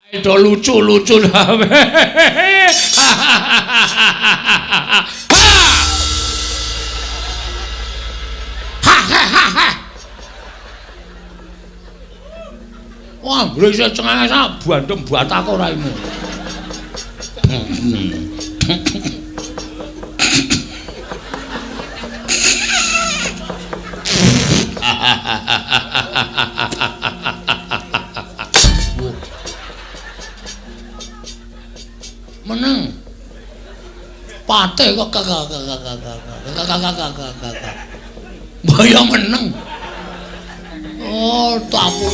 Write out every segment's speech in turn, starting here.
Itu lucu-lucu sampe. Wah, brisik cengenges bandem batak ora imu. Meneng. Pate kok Mbaya meneng. Oh, tapu.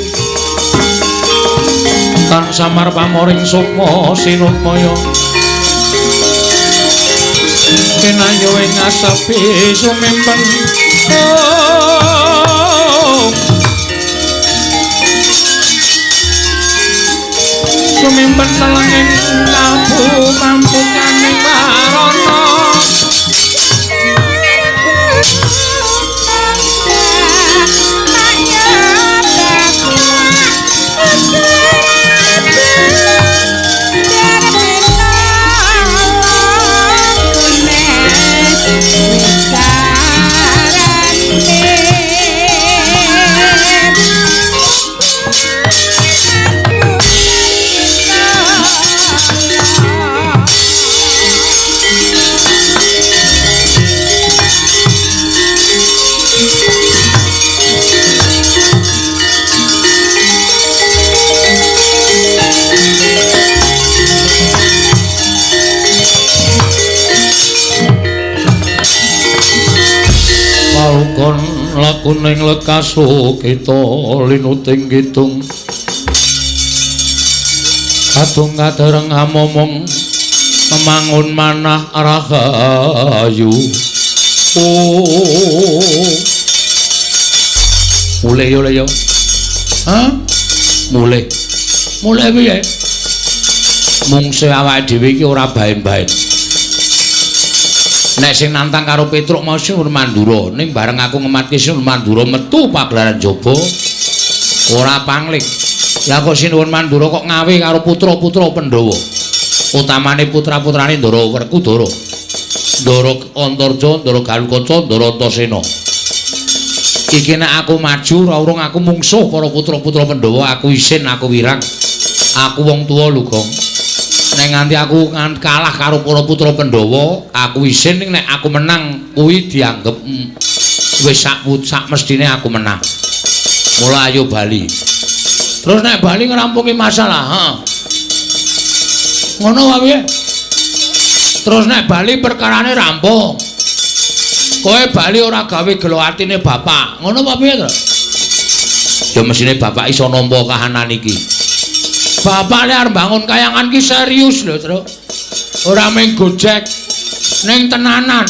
Tan samar pamoring sukma sinutmaya. Kenayo ing asapi sumempen. Sumimpen telenging labu mampukaning marana kon lakuning lekasu kita linuting kidung kadung kadereng ngomong memangun manah rahayu mulai yo hah mulai piye mungse awake dhewe iki ora bae-bae. Nek sing nantang karo Petruk mau Sinur Mandura ning bareng aku ngematke Sinur Mandura metu pagelaran jaba ora pangling. Lah kok Sinur Mandura kok ngawe karo putra-putra Pandhawa. Utamane putra-putrane Ndara Werkudara. Ndara Antarja, Ndara Galukaca, Ndara Antasena. Iki nek aku maju ora urung aku mungsuh para putra-putra Pandhawa, aku isin, aku wirang. Aku wong tuwa lho, Gong. Nek nganti aku kalah karo para putra Pandhawa, aku isin nek aku menang kuwi dianggep wis sak mestine aku menang. Mula ayo bali. Terus nek bali ngrampungi masalah, ha. Ngono wae. Terus nek bali perkarane rampung. Kowe bali ora gawe gelo atine bapak. Ngono apa piye, Tru? Ya mesine bapak iso nampa kahanan iki. Bapak le arep bangun kayangan ki serius lho, Tru. Ora mung gojek ning tenanan.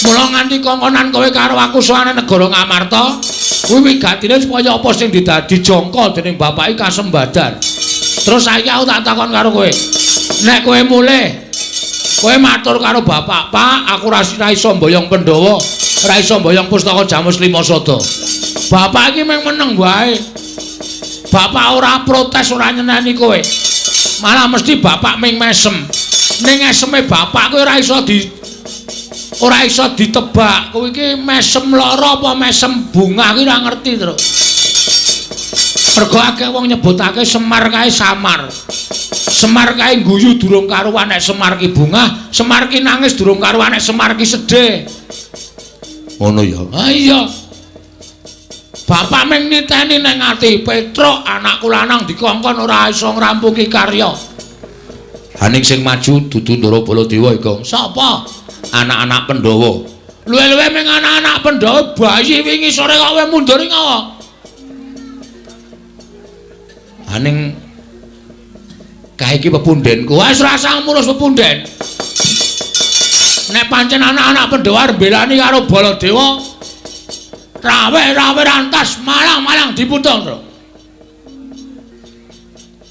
Mula nganti kongkonan kowe karo aku sowane negara Ngamarta, kuwi wigatine supaya apa sing dijangka dening bapak iki kasembadan. Terus saiki aku tak takon karo kowe. Nek kowe mulih, kowe matur karo bapak, "Pak, aku ora iso mboyong Pandhawa, ora iso mboyong Pustaka Jamus Lima Sada." Bapak iki mung meneng wae. Bapak ora protes, ora nyeneni kowe. Malah mesti bapak ming mesem. Ning eseme bapak kowe ora iso ditebak. Kowe iki mesem lara apa mesem bunga iki ora ngerti, Tru. Mergo akeh wong nyebutake Semar kae samar. Semar kae guyu durung karuan nek Semar ki bungah, Semar ki nangis durung karuan nek Semar ki sedih. Ngono ya. Ha iya. Bapak mung niteni nang ati Petruk anakku lanang dikongkon ora iso ngrampungi karya. Haning sing maju dudu Ndara Baladewa iki. Sapa? Anak-anak Pandhawa. Luwe-luwe mung anak-anak Pandhawa bayi wingi sore kok kowe mundur ngopo? Haning kae iki pepundhenku. Wis rasa ngurus pepundhen. Nek pancen anak-anak Pandhawa mbelani karo Baladewa, rawe rantas malang diputung, Tru.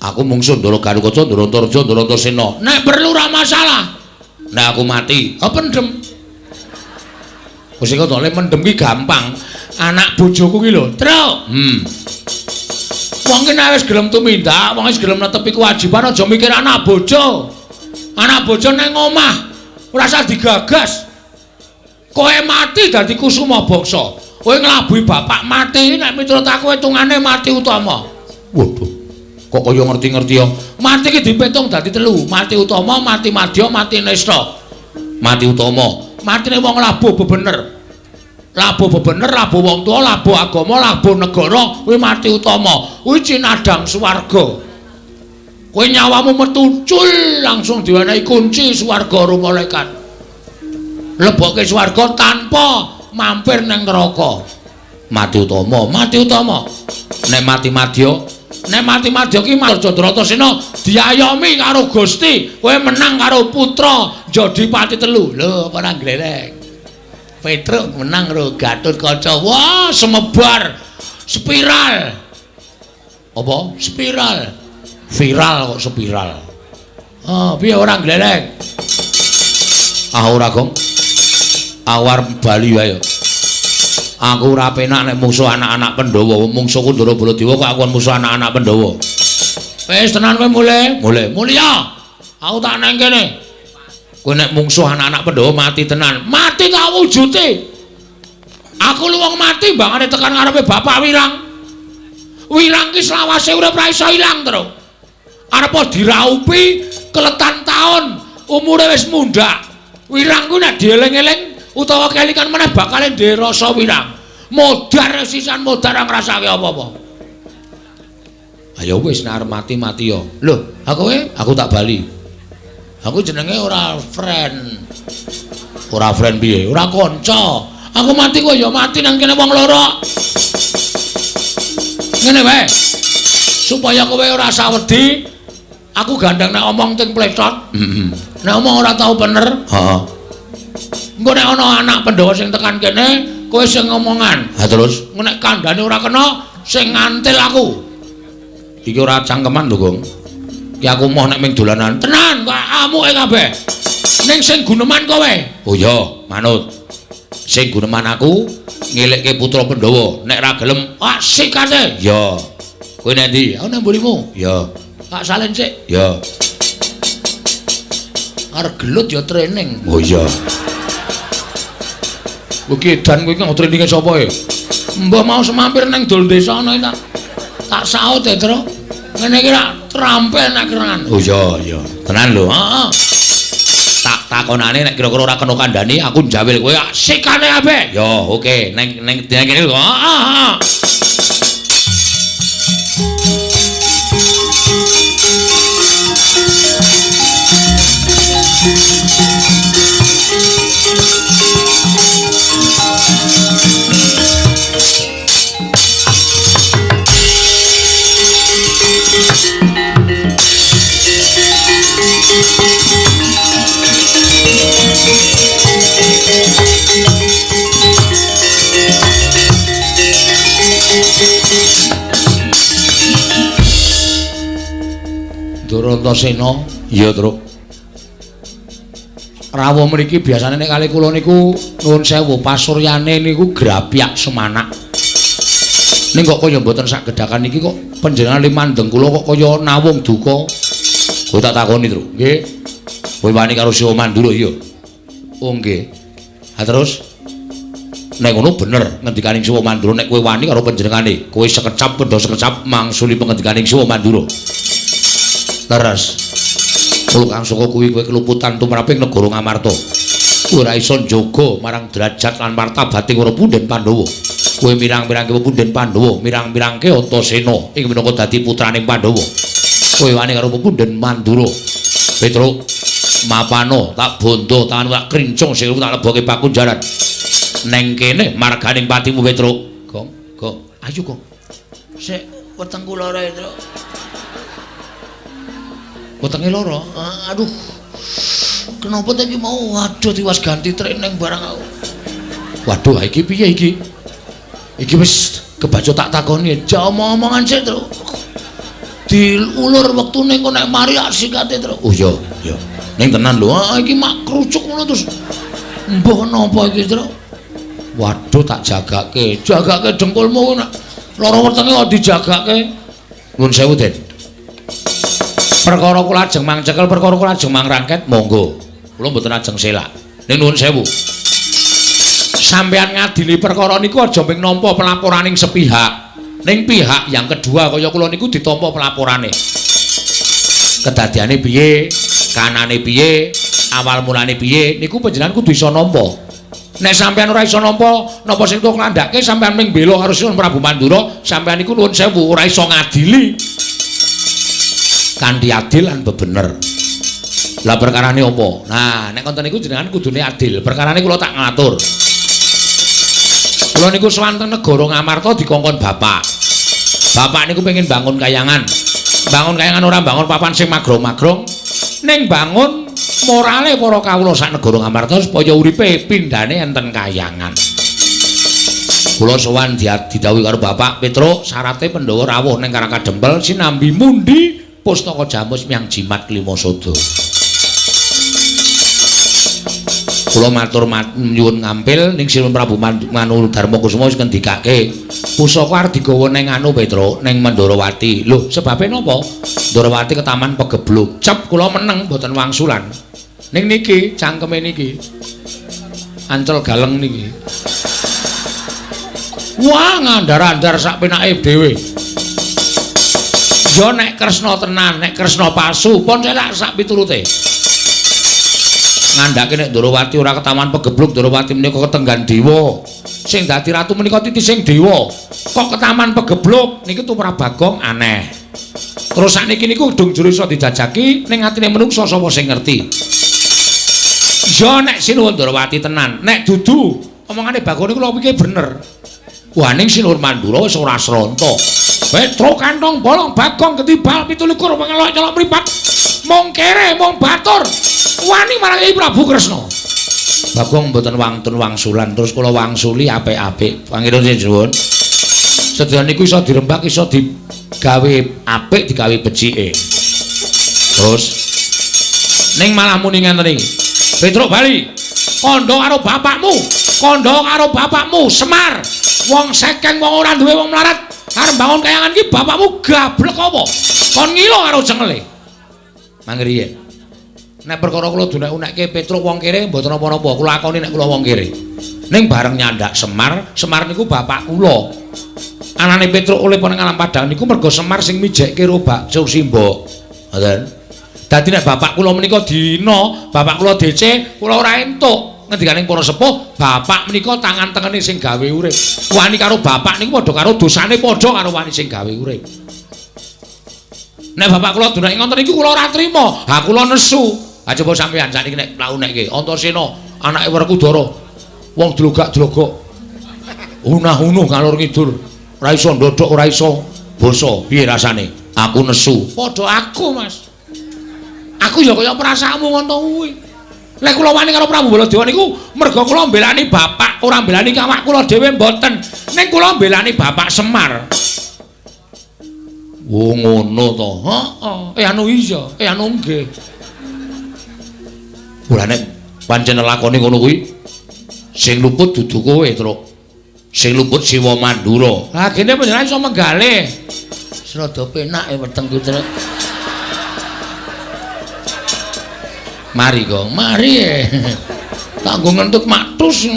Aku mungsuh Ndara Galukaca, Ndara Antarja, Ndara Antasena. Nek perlu ora masalah. Nek aku mati, pendem. Wis kok mendem ki gampang. Anak bojoku ki lho, Tru. Wong ki nek wis gelem tumindak, wong wis gelem netepi kewajiban aja mikir anak bojo. Anak bojo nang omah ora usah digagas. Kowe mati dadi kusuma bangsa. Kowe nglabuhi bapak mati nek miturut aku hitungane mati utama. Waduh. Kok kaya ngerti-ngerti ya. Mati ki dipitung dadi 3. Mati utama, mati madya, mati nesta. Mati utama. Matine wong labuh bebener. Labuh bebener, labuh wong tua, labuh agama, labuh negara, kuwi mati utama. Kuwi cinadang swarga. Kowe nyawamu metu cul langsung diwenehi kunci swarga karo malaikat. Lebokke swarga tanpa mampir nang neraka. Mati utama, mati utama. Nek mati madya, nek mati madya ki Marjadratasena diayomi karo Gusti, kowe menang karo putra Jodipati 3. Lho, ora gleleng. Petruk menang karo Gatotkaca. Wah, semebar spiral. Apa? Spiral. Viral kok spiral. Ah, piye ora gleleng? Ah ora, Gong. Awar bali wae. Aku ora penak nek musuh anak-anak Pandhawa, mungsuhku Ndara Baladewa kok aku musuh anak-anak Pandhawa. Wis tenan kowe mulih, mulya. Aku tak nang kene. Kowe nek mungsuh anak-anak Pandhawa mati tenan, mati tak wujute. Aku lu wong mati bangane tekan ngarepe Bapak Wirang. Wirang ki selawase urip ra iso ilang terus. Arep diraupi keletan taun, umure wis mundhak. Wirang ku nek dieling-eling utawa kelikan meneh bakal ndhe rasa wirang. Modar sisan modar ora ngrasake apa-apa. Ayo wis nek arep mati-mati yo. Lho, aku tak bali. Aku jenenge ora friend. Ora friend piye? Ora kanca. Aku mati kok ya mati nang kene wong loro. Ngene wae. Supaya kowe ora sawedi, aku gandeng nek omong ting pletot. Nek omong ora tau bener. Heeh. Engko nek ana anak Pandhawa sing tekan kene, kowe sing ngomongan. Ha terus nek kandhane ora kena, sing ngantil aku. Iki ora cangkeman lho, Gong. Ki aku moh nek ming dolanan. Tenan, kok amuke kabeh. Ning sing guneman kowe. Oh iya, manut. Sing guneman aku ngelekke putra Pandhawa. Nek ra gelem, asik kate. Ya. Kowe nek ndi? Aku nang mburimu. Ya. Tak salen sik. Ya. Arep gelut ya training. Oh iya. Oke, dan kowe iki traininge sapa e? Mbah mau semampir nang dol desa ana iki tak saut ya, Tru. Ngene iki rak trampel nek kerangan. Oh iya. Tenan lho. Heeh. Tak takonane nek kira-kira ora kena kandhani aku njawil kowe sikane kabeh. Ya, oke. Neng kene lho. Heeh. Durantasena, iya, Tru. Rawuh mriki biasane nek kali kula niku nuwun sewu pasuryane niku grapyak semanak. Ning kok kaya mboten sak gedhakan iki kok panjenengan limandeng kula kok kaya nawung duka. Kowe tak takoni, Tru. Nggih. Kowe wani karo Siwa Mandura iya? Oh nggih. Ha terus nek ngono bener ngendikaning Siwa Mandura nek kowe wani karo panjenengane, kowe sekecap pedha sekecap mangsuli pangendikaning Siwa Mandura. Leres. Mula kang saka kuwi kowe keluputan tumraping negara Ngamarta. Ora iso njaga marang derajat lan martabating para punden Pandhawa. Kowe mirang-mirangke punden Pandhawa, mirang-mirangke Antasena ing minangka dadi putraning Pandhawa. Kowe wani karo punden Mandura. Petruk mapano tak bondo tangan tak krincung sing tak leboke pakunjaran. Neng kene marganing patimu Petruk. Gong, ayo Gong. Sik weteng kula ora, Truk. Wetenge loro. Aduh. Kenapa tadi mau waduh tiwas ganti training barang aku. Waduh, iki piye iki? Iki wis kebaca tak takoni, aja omong-omongan sik, Tru. Diulur wektune engko nek mari asikate, Tru. Oh iya. Ning tenan lho, iki mak krucuk ngono terus. Mbah napa iki, Tru? Waduh, tak jagake dengkulmu nek lara wetenge kok dijagake. Nuwun sewu, Den. Perkara kula ajeng mangcekel, perkara kula ajeng mangrangket, monggo. Kula mboten ajeng selak. Ning nuwun sewu. Sampeyan ngadili perkara niku aja ming nampa pelaporaning sepihak. Ning pihak yang kedua kaya kula niku ditampa pelaporane. Kedadiane piye, kanane piye, awal mulane piye, niku panjenengan kudu iso nampa. Nek sampeyan ora iso nampa, napa sing tok nglandhake sampeyan ming bela karo Sunan Prabu Mandura, sampeyan niku nuwun sewu ora iso ngadili. Kanthi adil lan bebener. Lah perkarane apa? Nah, nek konten niku jenengan kudune adil. Perkarane kula tak ngatur. Kula niku swanten negara Ngamarta dikongkon bapak. Bapak niku pengen bangun kayangan. Bangun kayangan ora bangun papan sing magrong-magrong, ning bangun morale para kawula sak negara Ngamarta supaya uripe pindhane enten kayangan. Kula sowan didhawuhi karo Bapak Petruk, syarate Pandhawa rawuh ning Karakadempel sinambi mundi pustaka Jamus Myang Jimat Klimasada. Kula matur nyuwun ngampil ning Sinuwun Prabu Manu Darmakusuma wis ngendikake pusaka arep digawa ning anu Petruk ning Mandharawati. Lho, sebabe napa? Mandharawati ketaman pegebluk. Cep kula meneng mboten wangsulan. Ning niki cangkeme niki. Ancel galeng niki. Wah, ngandar-andar sak penake dhewe. Ya nek Kresna tenan, nek Kresna palsu pun celak sak piturute. Ngandhake nek Ndrawati ora ketaman pegebluk, Ndrawati menika ketenggan dewa. Sing dadi ratu menika titi sing dewa. Kok ketaman pegebluk niki tumrap Bagong aneh. Terus sakniki niku gedung jero iso dijajaki ning atine menungsa sapa sing ngerti. Ya nek Sinuwun Ndrawati tenan, nek dudu omongane Bagong niku lho pikir bener. Wah ning Sinuwun Mandura wis ora sranta. Petruk kantong bolong Bagong ketibal 17 pengelok celok mripat. Mung kere mung batur. Wani marang Kyai Prabu Kresna. Bagong mboten wangtun wangsulan terus kula wangsuli apik-apik. Pangeran sinuwun. Sedaya niku iso dirembak iso digawe apik digawe becike. Terus ning malah muni ngenten iki. Petruk bali. Kandha karo bapakmu. Kandha karo bapakmu Semar. Wong sekeng wong ora duwe wong mlarat. Arep bangun kayangan iki bapakmu gablek apa? Kon ngilo karo jengele. Mangriye. Nek perkara kula dunek-unekke Petruk wong kere mboten napa-napa, kula akoni nek kula wong kere. Ning bareng nyandak Semar, Semar niku bapak kula. Anane Petruk oleh ning alam padang niku mergo Semar sing mijekke robak Simbok. Ngoten. Dadi nek bapak kula menika dina, bapak kula DC, kula ora entuk. Ngendikaning para sepuh, bapak menika tangan tengene sing gawe urip. Wani karo bapak niku padha karo dosane padha karo wani sing gawe urip. Nek bapak kula dunek ngoten niku kula ora trima. Ha kula nesu. Ha coba sampeyan sakniki nek launekke Antasena anake Werkudara. Wong dlogak-dlogok. Unah-unuh ngalor ngidul. Ora iso ndodhok, ora iso basa. Piye rasane? Aku nesu. Padha aku, Mas. Aku ya kaya perasaanmu ngono kuwi. Lek kula wani karo Prabu Baladewa niku merga kula mbelani bapak, ora mbelani awak kula dhewe mboten. Ning kula mbelani bapak Semar. Oh ngono to. Heeh. Anu iya, anu nggih. Mulane pancen lakone ngono kuwi. Sing luput dudu kowe, Truk. Sing luput Siwa Mandura. Ha kene panjenengan iso menggalih. Rada penake weteng ku, Truk. Mari kok, mari. Tak nggo ngentut matus.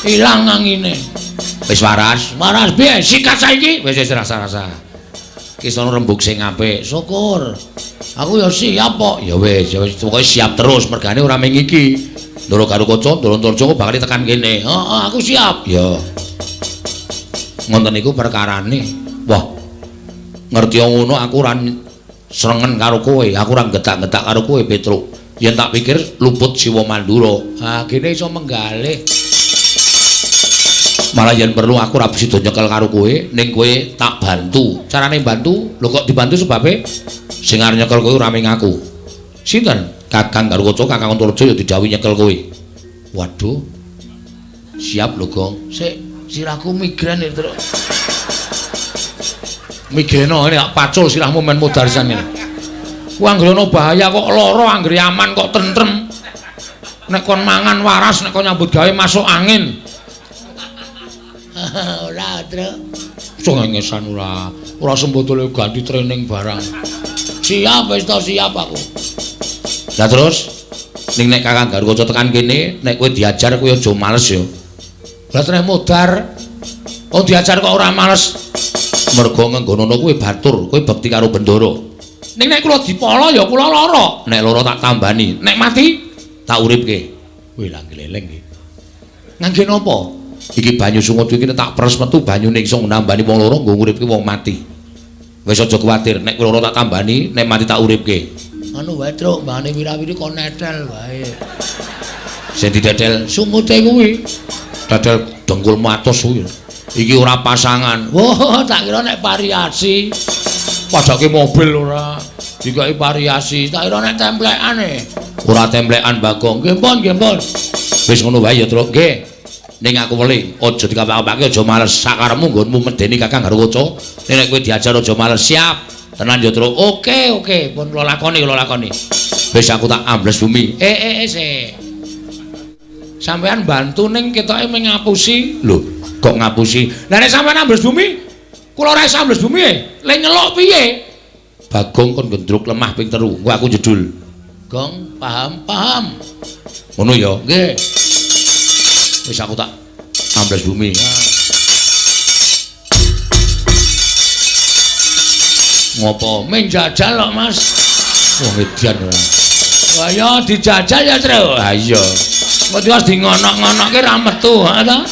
Ilang angine. Wis waras, waras piye? Sikat saiki. Wis rasa-rasa. Kisono rembug sing apik. Syukur. Aku ya siap kok. Ya wis, pokoke siap terus mergane ora ming iki. Ndoro karo Kaca, Ndoro Antarja bakal tekan kene. Heeh, aku siap. Ya. Ngoten niku perkarane. Wah. Ngerti ngono aku ora srengen karo kowe, aku ora getak-getak karo kowe, Petruk. Yen tak pikir luput Siwa Mandura. Ah, kene iso menggalih. Malah yen perlu aku ora bisa nyekel karo kowe, ning kowe tak bantu. Carane bantu, lho kok dibantu sebabe sing arep nyekel kowe ora ming aku. Sinten? Kakang karo Kaca, Kakang Antarja ya didhawuhi nyekel kowe. Waduh. Siap lho, Gong. Sik, sirahku migren iki, Truk. Migreno ini tak pacul sirahmu men modarisan ini. Ku anggere ana bahaya kok lara, anggere aman kok tentrem. Nek kon mangan waras, nek kon nyambut gawe masuk angin. Ora, Truk. Sing ngesan ora. ora sembotole ganti training barang. Siap wis to siap aku. Lah terus ning nek Kakang Garukaca tekan kene nek kowe diajar kowe aja males ya. Lah trek modar. Oh diajar kok ora males. Mergo ngenggonono kowe batur, kowe bekti karo Bendara. Ning nek kula dipala ya kula lara. Nek lara tak tambani, nek mati tak uripke. Wih lah gleleng iki. Ngangge napa? Iki banyu sungut iki tak peres metu banyune iso nambani wong lara nggo nguripke wong mati. Wis aja kuwatir, nek lara tak tambani, nek mati tak uripke. Anu wae, Truk, mbane wirawiri kok netel wae. Sing didedel sumute kuwi. Dadel dengkulmu atos kuwi. Iki ora pasangan. Wah, tak kira nek variasi. Padake mobil ora. Dikaki variasi, tak kira nek templekane. Ora templekan Bagong. Nggih, Pun, nggih, Pun. Wis ngono wae ya, Truk. Nggih. Ning aku weli, aja dikapak-kapake, aja males sakaremu nggonmu medeni Kakang Garukaca. Nek kowe diajar aja males, siap. Tenan ya, Truk. Oke, pun kula lakoni. Wis aku tak ambles bumi. Sik. Sampeyan bantu ning ketoke mung ngapusi. Lho, kok ngapusi? Lah nek sampeyan ambles bumi, kula ora iso ambles bumi. Le nyeluk piye? Bagong kon gendruk lemah ping 3. Engko aku jedul. Gong, paham. Ngono ya? Nggih. Wis aku tak ambles bumi. Ngopo? Men jajal kok, Mas. Wong edian ora. Wah ya dijajal ya, Tru. Ha iya. Kok wis di ngonok-ngonokke ra metu, ha ta?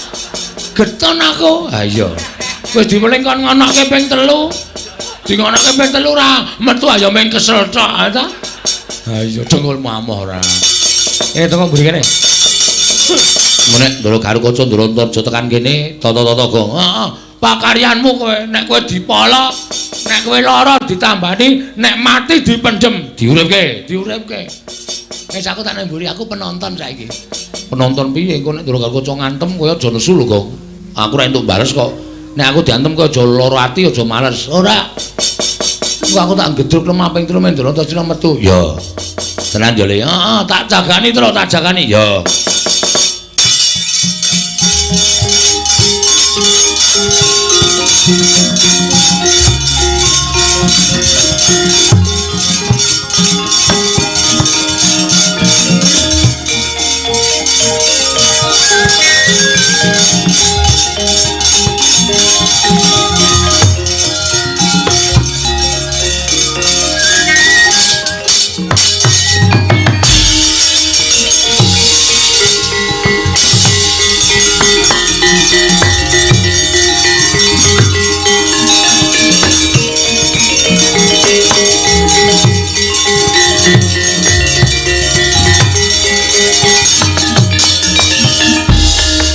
Geton aku. Ha iya. Wis dimeling kon ngonokke ping 3. Di ngonokke ping 3 ra metu ya meng kesel tok, ha ta? Ha iya, dengkulmu amoh ora. Tengok mburi kene. Menek Ndara Garukaca Ndarantarja tekan kene, tata-tata Gong. Heeh, pakaryanmu kowe nek kowe dipala, nek kowe lara ditambani, nek mati dipendhem, diuripke. Wis aku tak nang mburi, aku penonton saiki. Penonton piye engko nek Ndara Garukaca ngantem kowe aja nesu lho, Gong. Aku ra entuk bales kok. Nek aku diantem kowe aja lara ati, aja males. Ora. Engko aku tak gedruk lemah ping 3 men Ndarantarja metu. Ya. Tenan yo Le. Heeh, tak jagani terus, tak jagani. Ya.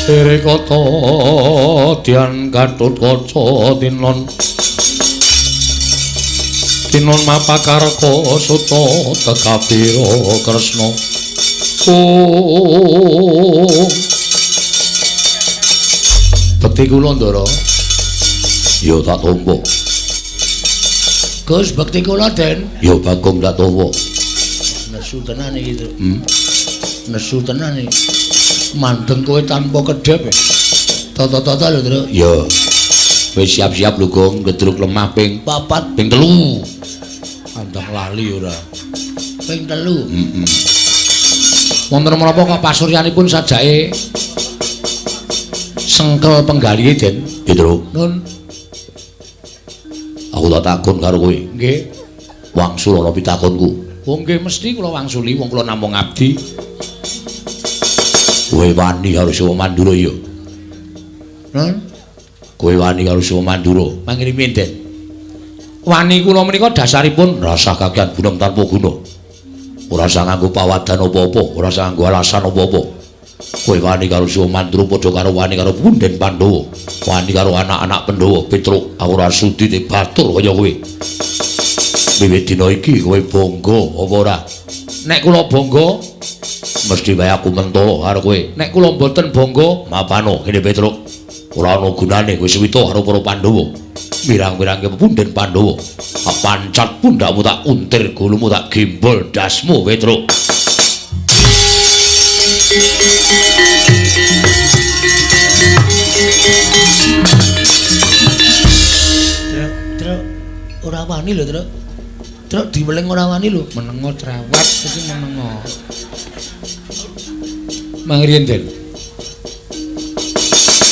Rekata Dian Gatotkaca tinon mapakarka suta tekapira Kresna. Bekti kula Ndara ya tak tampa. Gus, bekti kula Den ya Bagong tak tampa. Nesu tenan iki, Tru. Nesu tenan iki. Mandeng kowe tanpa kedhep. Tata-tata lho, Tru. Ya. Wis siap-siap lho, Gong, gedruk lemah ping 4, ping 3. Andang lali ora. Ping 3. Wonten menapa kok pasuryanipun sajake sengkel penggalihe, Den? Nggih, Tru. Nun. Aku tak takon karo kowe. Nggih. Wangsul ana pitakonku. Oh, nggih mesti kula wangsuli, wong kula namung abdi. Kowe wani karo Siwa Mandura ya. Kowe wani karo Siwa Mandura. Mangkene pinten? Wani kula menika dasaripun rasa kagian gunem tanpa guna. Ora usah nganggo pawadan apa-apa, ora usah nganggo alasan apa-apa. Kowe wani karo Siwa Mandura padha karo wani karo Punden Pandhawa. Wani karo anak-anak Pandhawa, Petruk, aku ora sudi te batur kaya kowe. Wiwit dina iki kowe bangga apa ora? Nek kula bangga mesti wae aku mentolo karo kowe. Nek kula mboten bangga, mapano kene Petruk. Ora ana gunane kowe suwita karo para Pandhawa. Mirang-mirangke Punden Pandhawa. Pancat pundakmu tak untir, gulumu tak gembol dasmu, Petruk. Truk. wani lho, Truk. Truk diweling ora wani lho, menengo cerewet iki menengo. Mangriyen, Den.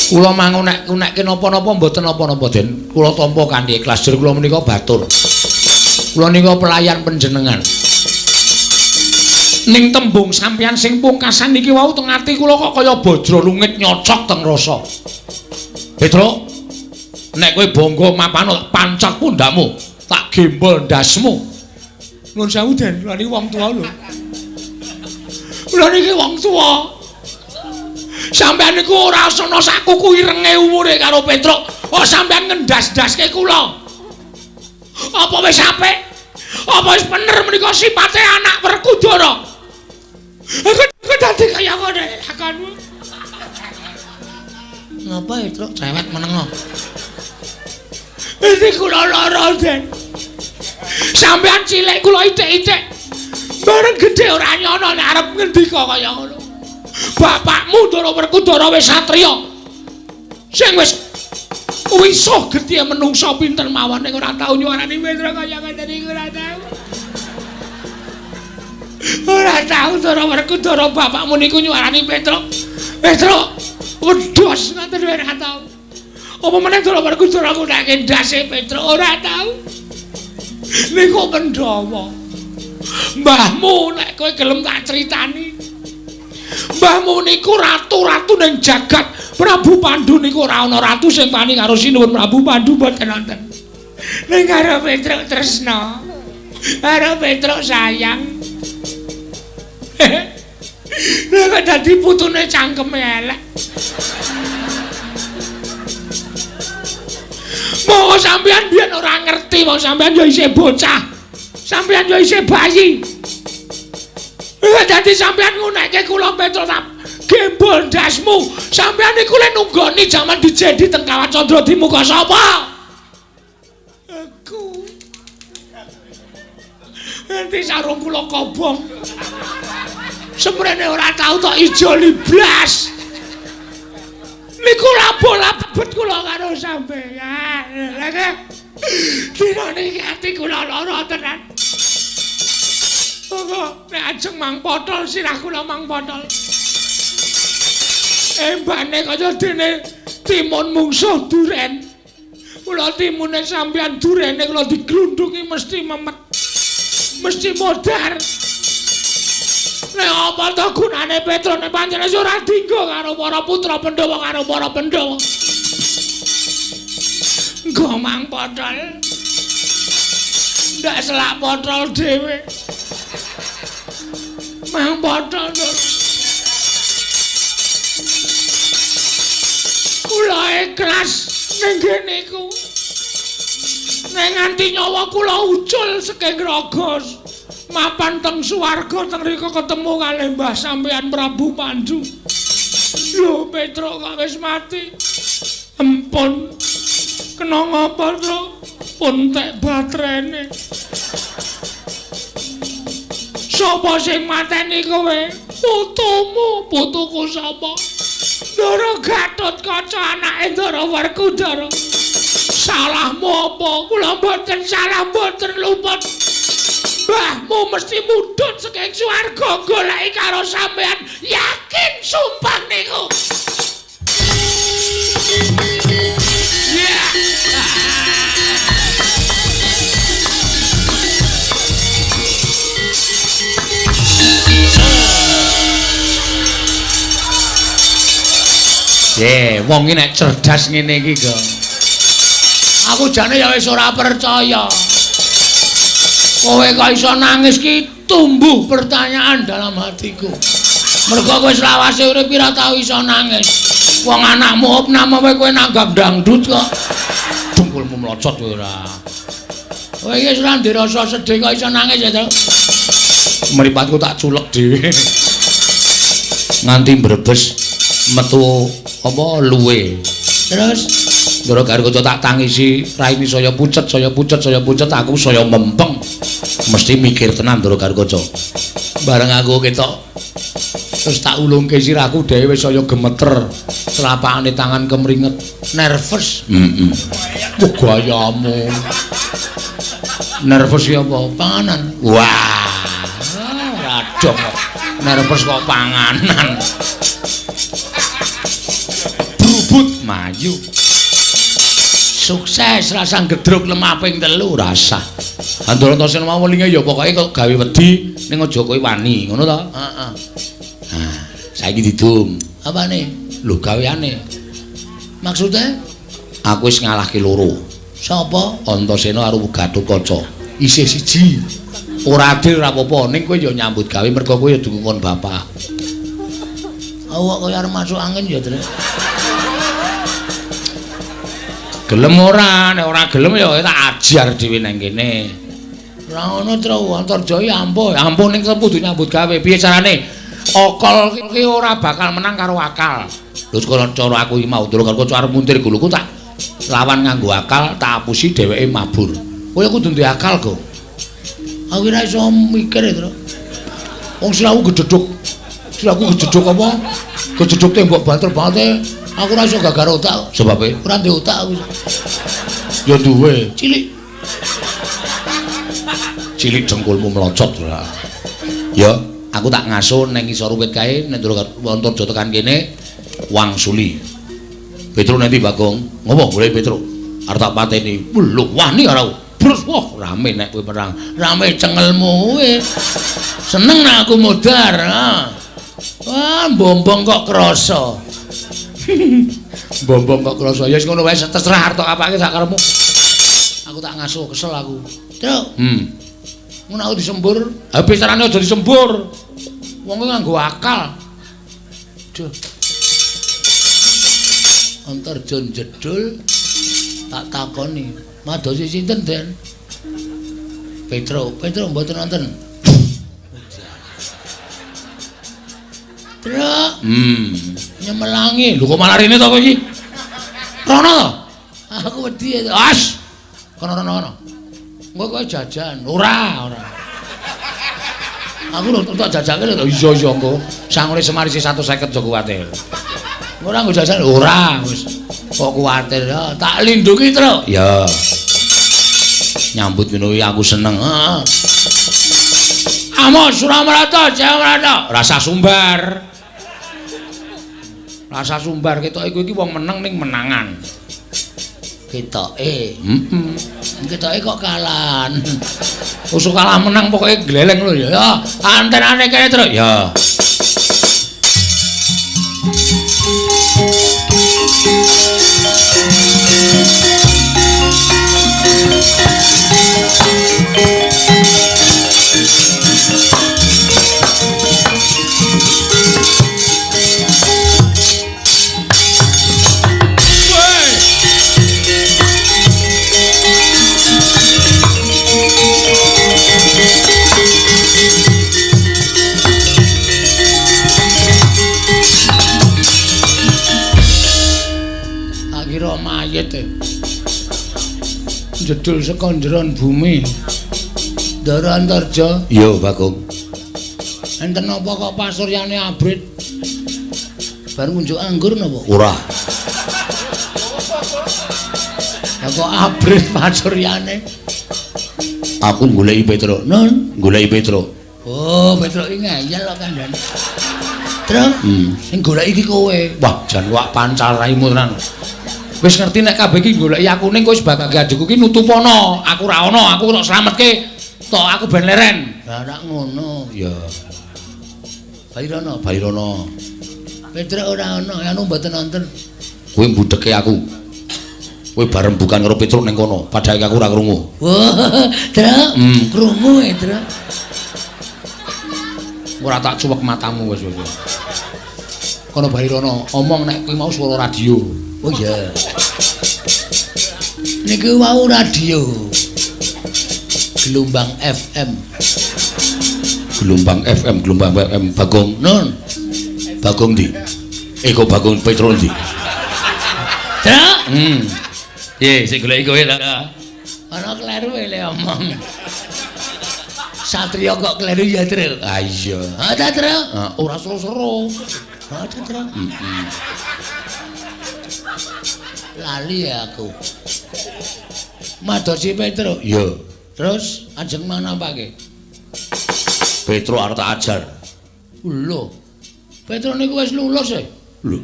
Kula mangunek-unekke napa-napa mboten napa-napa, Den. Kula tampa kanthi ikhlas jur kula menika batur. Kula nika pelayan panjenengan. Ning tembung sampeyan sing pungkasan niki wau teng ati kula kok kaya bajra lungit nyocok teng rasa. Petruk, nek kowe bangga mapan pancak pundakmu, tak gembol ndasmu. Nuwun sewu, Den, kula niki wong tuwa lho. Kula niki wong tuwa. Sampeyan niku ora asana sakuku irenge umure karo Petruk. Kok sampeyan ngendas-ndaske kula? Apa wis apik? Apa wis bener menika sipate anak Werkudara? Aku dadi kaya ngene lakonmu. Ngapa ya, Truk? Cewek menengo. Iki kula lara, Den. Sampeyan cilik kula itik-itik. Bareng gedhe ora nyono nek arep ngendika kaya ngono. Bapakmu Ndara Werkudara wis satriya. Sing wis wisuh gedhe menungsa pinten mawon ning ora tau nyuarani Petruk kaya ngene iki ora tau. Ora tau Ndara Werkudara bapakmu niku nyuarani Petruk. Petruk wedhos ngoten ora tau. Apa meneh Ndara Werkudara nggunakake ndase Petruk ora tau. Niku Pandhawa. Mbahmu nek kowe gelem tak critani. Mbahmu niku ratu-ratu ning jagat. Prabu Pandhu niku ora ana ratu sing wani karo sinuwun Prabu Pandhu mboten wonten. Ning karo Petruk tresna. Karo Petruk sayang. Nek dadi putune cangkeme elek. Mau sampean biyen ora ngerti, mau sampean yo isih bocah. Sampean yo isih bayi. Dadi sampean ngunekke kula Petruk tak gembol ndasmu. Sampean niku le nunggoni jaman dijedi teng Kawat Candra di muka sapa? Aku. Enti sarung kula kobong. Semrene ora tau tok ijo liblas. Niku labet kula karo sampeyan. Lha dina niki ati kula lara tenan. Kok nek ajeng mang potol sirah kula mang potol. Embane kaya dene timun mungsuh duren. Kula timune sampeyan durene kula diglundhungi mesti memet. Mesti modar. Nek apa to gunane Petruk nek pancen ora dinggo karo para putra Pandhawa karo para Pandhawa. Nggo mang potol. Ndak selak potol dhewe. Mang potol. Kula ikhlas ning kene iku. Nek nganti nyawa kula ucul saking raga mapan teng swarga teng rika ketemu kalih Mbah sampeyan Prabu Pandhu. Lho Petruk kok wis mati. Ampun. Kena ngapa, Truk? Puntek batrene. Sapa sing mateni kowe? Putumu, putuku sapa? Ndara Gatotkaca anake Ndara Werkudara. Salahmu apa? Kula mboten salah, mboten luput. Mbahmu mesti mudhun saking swarga goleki karo sampean. Yakin sumpah niku. Wong iki nek cerdas ngene iki, Go. Aku jane ya wis ora percaya. Kowe kok iso nangis ki tumbuh pertanyaan dalam hatiku. Mergo kowe selawase urip ora tau iso nangis. Wong anakmu opname kowe nanggap dangdut kok. Dungkulmu mlocot kowe ora. Kowe iki wis ora ndirasa sedih kok iso nangis ya, Cuk. Mripatku tak culek dhewe. Nganti mbrebes metu apa luwe. Terus Ndara Gargoco tak tangisi raine saya pucet aku saya mempeng. Mesti mikir tenan Ndara Gargoco. Bareng aku ketok terus tak ulungke sirahku dhewe saya gemeter. Telapakane tangan kemringet, nervous. Gayamu. Nervous ya apa? Panganan. Wah. Radong kok. Nervous kok panganan. Brubut maju. Sukses rasang gedruk lemah ping 3 rasah. Andara Antasena mau welinge ya pokoke kok gawe wedi ning aja kowe wani, ngono to? Heeh. Nah, saiki didum. Apane? Lho gaweane. Maksude? Aku wis ngalahke loro. Sapa? Antasena karo Gatotkaca. Isih siji. Ora adil ora apa-apa, ning kowe ya nyambut gawe mergo kowe ya dukun bapak. Awak koyo arep masuk angin ya, Tru. Gelem ora, nek ora gelem ya tak ajar dhewe nang kene. Ora ngono Tru, Antarjaya ampun ning kudu nyambut gawe. Piye carane? Okol iki ora bakal menang karo akal. Lho sekolah cara aku iki mau Ndara Gatotkaca arep muntir guluku tak lawan nganggo akal, tak apusi dheweke mabur. Kowe kudu duwe akal, Go. Aku ora iso mikir, Tru. Wong silaku gedhedhuk. Silaku gedhedhuk apa? Gedhedhuk tembok banter banget. Aku ora iso gagar otak. Sebabe ora duwe otak aku. Ya duwe, cilik. Cilik dengkulmu melocot ora. Ya, aku tak ngaso ning isor wit kae nek Ndara Antarja tekan kene wangsuli. Petro nanti Bagong. Ngopo golek Petro? Arep tak pateni. Lho, wani ora. Brus, wah rame nek kowe perang. Rame cengelmu kowe. Seneng nek aku modar. Wah, bombong kok krasa. Bombong kok krasa. Ya wis ngono wae terserah arep tak apake sak karepmu. Aku tak ngaso kesel aku. Tru. Ngono aku disembur. Habis carane aja disembur. Wong kuwi nganggo akal. Duh. Antarja jedul tak takoni. Madosi sinten, Den? Petro mboten wonten. Tru. Nyemelangi. Lho kok malah rene to kowe iki? Rono to? Aku wedi. As. Kono. Engko kowe jajan. Ora. Aku lho tak jajake lho. Iya engko. Sangune Semar isih 150 aja kuwatir. Ora nggo jajan ora wis. Kok kuwatir ya. Tak lindungi, Tru. Ya. Nyambut ngono aku seneng. Heeh. Amos Suramrata, Jayamrata. Rasa sumbar. Rasa sumbar ketoke kowe iki wong meneng ning menangan. Ketoke. Ketoke kok kalahan. Usuk kalah menang pokoke gleleng lho ya. Ya, antenane kene, Tru. Ya. Jedul saka njeron bumi. Ndara Antarja. Iya, Bagong. Enten apa kok pasuryane abrit? Bar ngunjuk anggur napa? Ora. Ya kok abrit pasuryane? Aku goleki Petro. Nun, goleki Petro. Oh, Petro iki ngeyel kok kandhane. Tru, sing goleki iki kowe. Wah, jan wak pancal raimu tenan. Wis ngerti nek kabeh iki goleki aku ning kowe sebagai adikku ki nutupono. Aku ra ono, aku tok slametke. Tok aku ben leren. Lah nek ngono, ya. Bairono. Petro ora ono, anu mboten wonten. Kowe mbudheke aku. Kowe bareng bukan karo Petro ning kono, padahal aku ora krungu. Wah, Tru, krungu Tru. Ora tak cuwek matamu wis. Kono Bairono, omong nek kuwi mau swara radio. Oh iya. Niki wau radio. Gelombang FM. Bagong. Nun. Bagong ndi? Kok Bagong Petro ndi? Tru? Ye, sing goleki kowe lho. Ana kleru le omong. Satria kok kleru ya, Tru? Ah iya. Ta, Tru? Ora seru-seru. Ta, Tru? Lali aku. Madosi Petro. Iya. Terus ajeng mana pake? Petro arep tak ajar. Lho. Petro niku wis lulus e. Lho.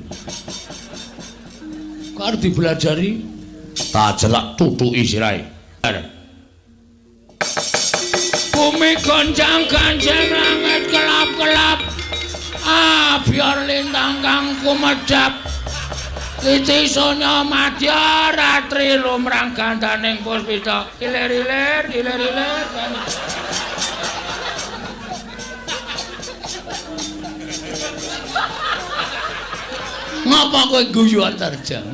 Kok arep dibelajari? Tak ajar tak tutuki sirahe. Bumi gonjang-ganjing langit kelap-kelap. Biar lintang kang kumedhap. Titi sonya madya ratri lumrang gandaning puspita. Ilir-ilir, ilir-ilir. Ngapa kowe guyu antarjang?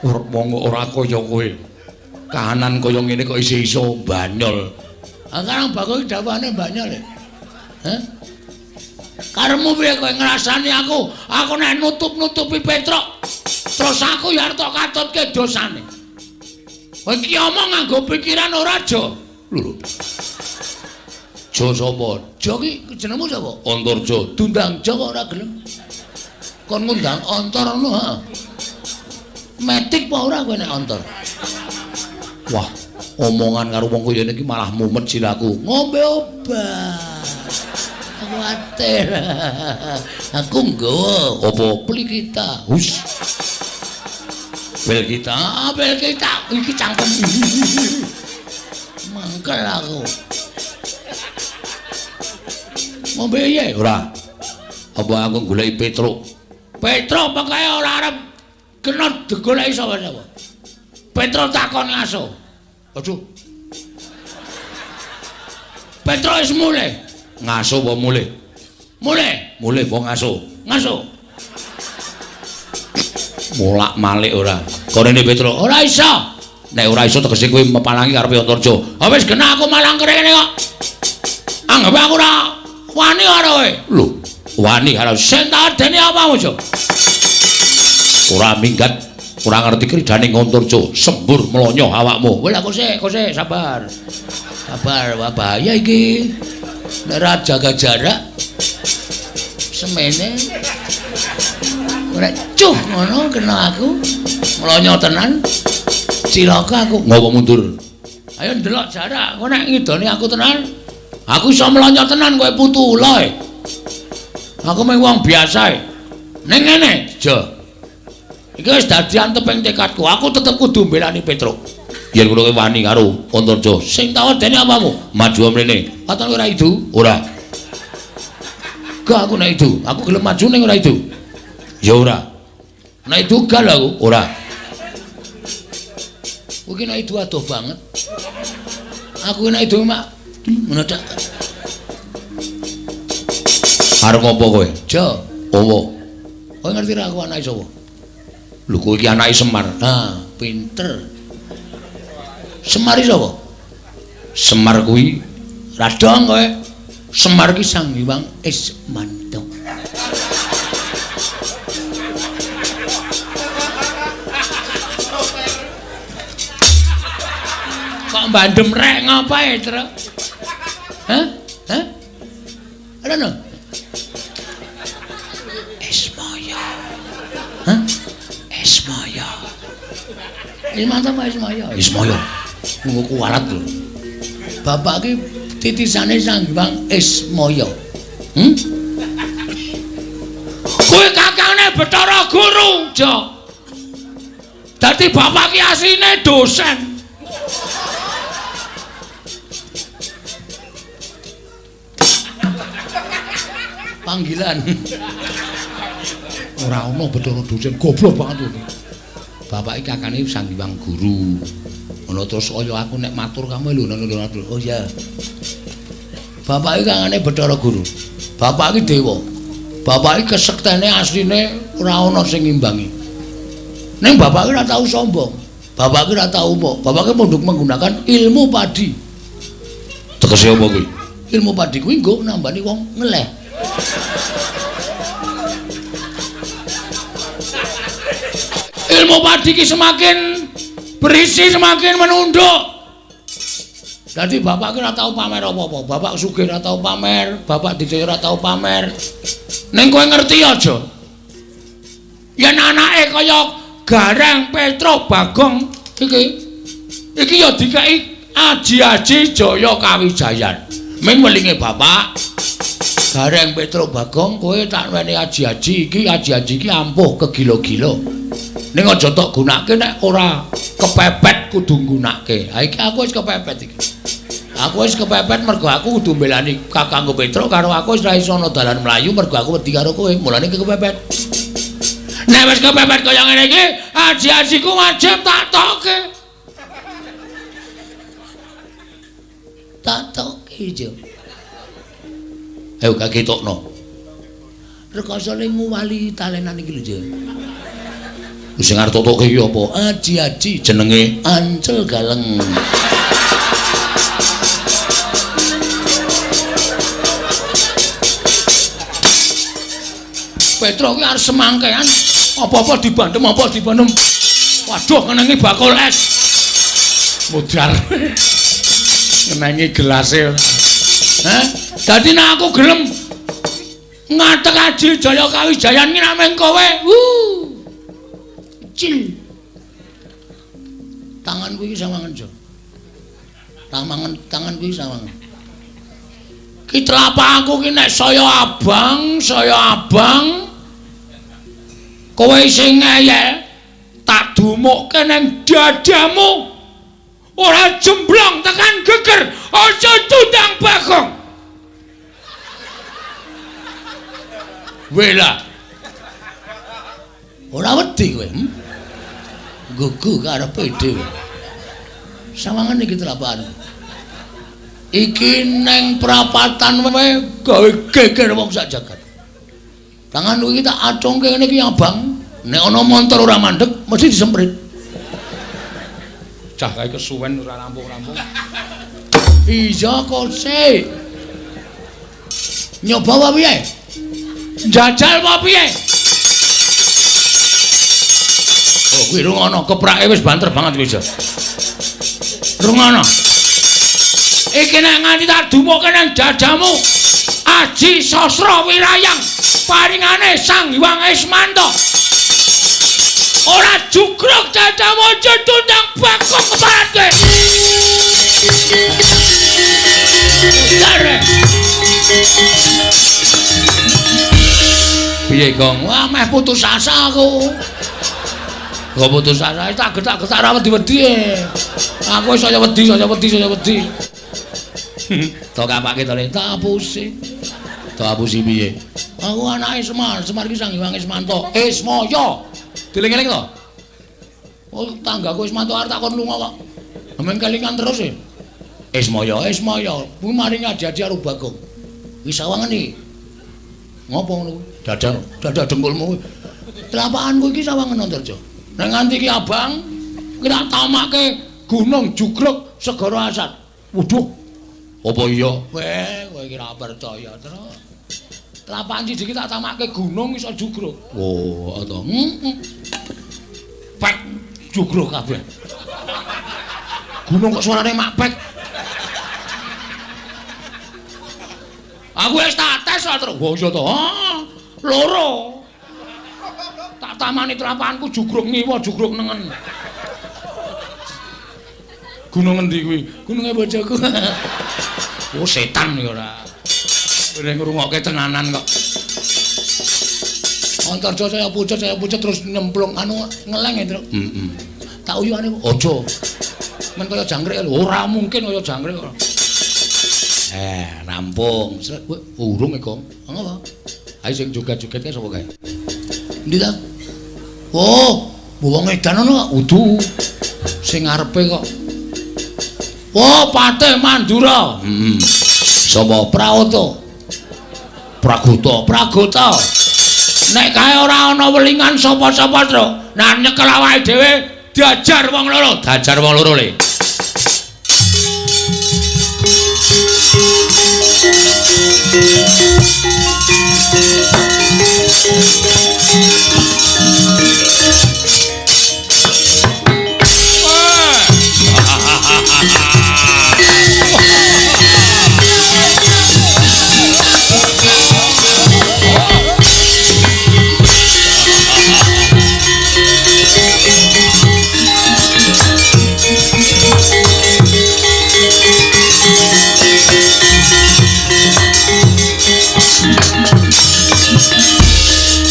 Monggo ora kaya kowe. Kahanan kaya ngene kok isih iso banyol. Sekarang bakul dawane banyol. Hah? Karemu piye kowe ngrasani aku? Aku nek nutup-nutupi Petruk, terus aku ya arep katutke dosane. Kowe iki omong nganggo pikiran ora, Jo? Lho. Jo sapa? Jo ki jenengmu sapa? Antarja. Dundang Jo kok ora gelem. Kon ngundang Antar ngono, ha. Metik apa ora kowe nek Antar? Wah, omongan karo wong kaya iki malah mumet silaku. Ngombe obat. Kuwatir. Aku nggawa apa plikita. Hus. Bel kita iki cangkem. Mangkel aku. Ngombe ye ora. Apa aku goleki Petruk? Petruk pokoke ora arep kena digoleki sapa-sapa. Petruk takon ngaso. Aduh. Petruk wis mulih. Ngaso apa mulih? Mulih apa ngaso? Ngaso. Molak-malik ora. Korene Petruk, ora iso. Nek ora iso tegese kowe mepalangi karepe Antarja. Ha wis kena aku malang kene kok. Anggap aku ora wani karo kowe. Lho, wani karo sing tak adeni apamu, Jo? Ora minggat, ora ngerti kridane Antarja, sembur melonyo awakmu. Kowe lha kok sik, sabar. Sabar, wah bahaya iki. Nek ora jaga jarak semene ora cuh ngono kena aku melonyo tenan cilaka aku ngopo mundur ayo ndelok jarak kok nek ngidoni aku tenan aku iso melonyo tenan kowe putu ula aku mung wong biasa ning ngene Jo iki wis dadi anteping tekadku aku tetep kudu mbelani Petruk yen kowe wani karo Antarja sing tak wedeni apamu maju mrene katon ora idu ora gak aku nek idu aku gelem maju ning ora idu ya ora nek idu gal aku ora kowe nek idu adoh banget aku nek idu mak ngono dak arep ngopo kowe Jo opo kowe ngerti ra aku anake sapa lho kowe iki anake Semar ha pinter Semar iki sapa? Semar kuwi radong kowe. Semar ki Sang Hyang Ismanta. Kok bandem rek ngapae, Truk? Hah? Hah? Ada no? Ismaya. Hah? Ismaya. Ismanta apa Ismaya? Ismaya. Nggo kuwalat lho. Bapak ki titisane Sang Hyang Ismaya. Kowe kakangane Bathara Guru, Jo. Dadi bapak ki asline dosen. Panggilan. Ora ono Bathara dosen, goblok banget iki. Bapak iki kakane Sang Hyang Guru. Ono terus kaya aku nek matur kamu lho ngono. Oh iya. Bapak iki kakane Bathara Guru. Bapak iki dewa. Bapak iki kesektene asline ora ana sing ngimbangi. Ning bapak iki ora tau sombong. Bapak iki ora tau umuk. Bapak iki mondok menggunakan ilmu padi. Tegese apa kuwi? Ilmu padi kuwi nggo nambani wong ngeleh. Ilmu padi ki semakin berisi semakin menunduk. Jadi bapak ki ora tau pamer apa-apa. Bapak sugih ora tau pamer, bapak dijaya ora tau pamer. Ning kowe ngerti aja. Yen anake kaya Gareng Petruk Bagong iki Iki ya dikeki aji-aji Jaya Kawijayan. Ming welinge bapak. Gareng Petro Bagong kowe tak weni aji-aji iki ampuh kegilo-gilo. Ning aja tok gunake nek ora kepepet kudu nggunake. Ha iki aku wis kepepet iki. Aku wis kepepet mergo aku kudu mbelani Kakangku Petro karo aku wis ra iso ana dalan mlayu mergo aku wedi karo kowe. Mulane kepepet. Nek wis kepepet kaya ngene iki, aji-ajiku wajib tak tokke. Tak tokke jo. Ayo gak ketokno. Rekasane nguwali talenan iki lho, Jo. Sing arep totoke iki apa? Aji-aji jenenge Ancel Galeng. Petro ki arep semangkean, apa-apa dibandem, apa dibandem. Waduh, ngenengi bakul es. Mudar. Ngenengi gelase. Hah? Dadi nek aku gelem ngatek aji Jaya Kawijayan ki namung kowe. Cil. Tanganku iki sawangen, Jo. Tanganku iki sawangen. Ki tlapakku ki nek saya abang, kowe sing ngeyel tak dumukke ning dadamu. Ora jemblong tekan geger, aja tundang Bagong. Wela. Ora wedi kowe. Gugu karepe dhewe. Sawangen iki telapakan. Iki neng prapatan wae gawe geger wong sak jagat. Tanganku iki tak acungke ngene iki Abang. Nek ana montor ora mandeg mesti disemprit. Cah kae kesuwen ora rampung-rampung. Iya kok sik. Nyoba apa piye? Njajal apa piye? Oh, kuwi rungono, keprake wis banter banget wis. Rungono. Iki nek nganti tak dumukke nang dadamu, Aji Sastra Wirayang paringane Sang Hyang Ismanto. Ora jugruk dadamu aja tundang Bagong keparane. Jare. Piye, Gong? Wah, meh putus asa aku. Kok putus asa tak getak-getak ra wedi-wedi. Aku wis saya wedi. Tok kapake to le, tak apusi. Tak apusi piye? Aku anake Semar iki Sang Hyang Ismanto. Ismaya. Dieling-eling to? Oh, tanggaku Ismanto arep takon lunga kok. Men kelingan terus e. Ismaya. Kuwi mari ngaji-aji karo Bagong. Wis sawangen iki. Ngopo ngono? Dadak dengkulmu. Telapakanku iki sawangen Antarja. Nek nganti iki Abang, ki tak tamake Gunung Jugruk Segara Asat. Waduh. Apa iya? Weh, kowe iki ra percaya terus. Telapakan siji iki tak tamake gunung iso jugruk. Oh, to. Pek jugruk kabeh. Gunung kok suarane makpek. Aku wis tak tes terus. Oh iya to. Loro. Tak tamani telapakanku jugruk ngiwa, jugruk nengen. Gunung endi kuwi? Gununge bojoku. Oh setan ya ora. Ora ngrungokke tenanan kok. Antarja saya pucet terus nyemplung anu ngeleng ya, Truk. Tak uyuane aja. Men kaya jangkrik lho, ora mungkin kaya jangkrik kok. Rampung. Urung iku. Ngopo? Ayo sing joget-joget kae sapa kae? Endi ta? Oh, wong edan ana udu. Sing ngarepe kok. Oh, Patih Mandura. Sapa Prawoto? Pragota. Nek kae ora ana welingan sapa-sapa, Truk. Nah nyekel awake dhewe diajar wong loro, le.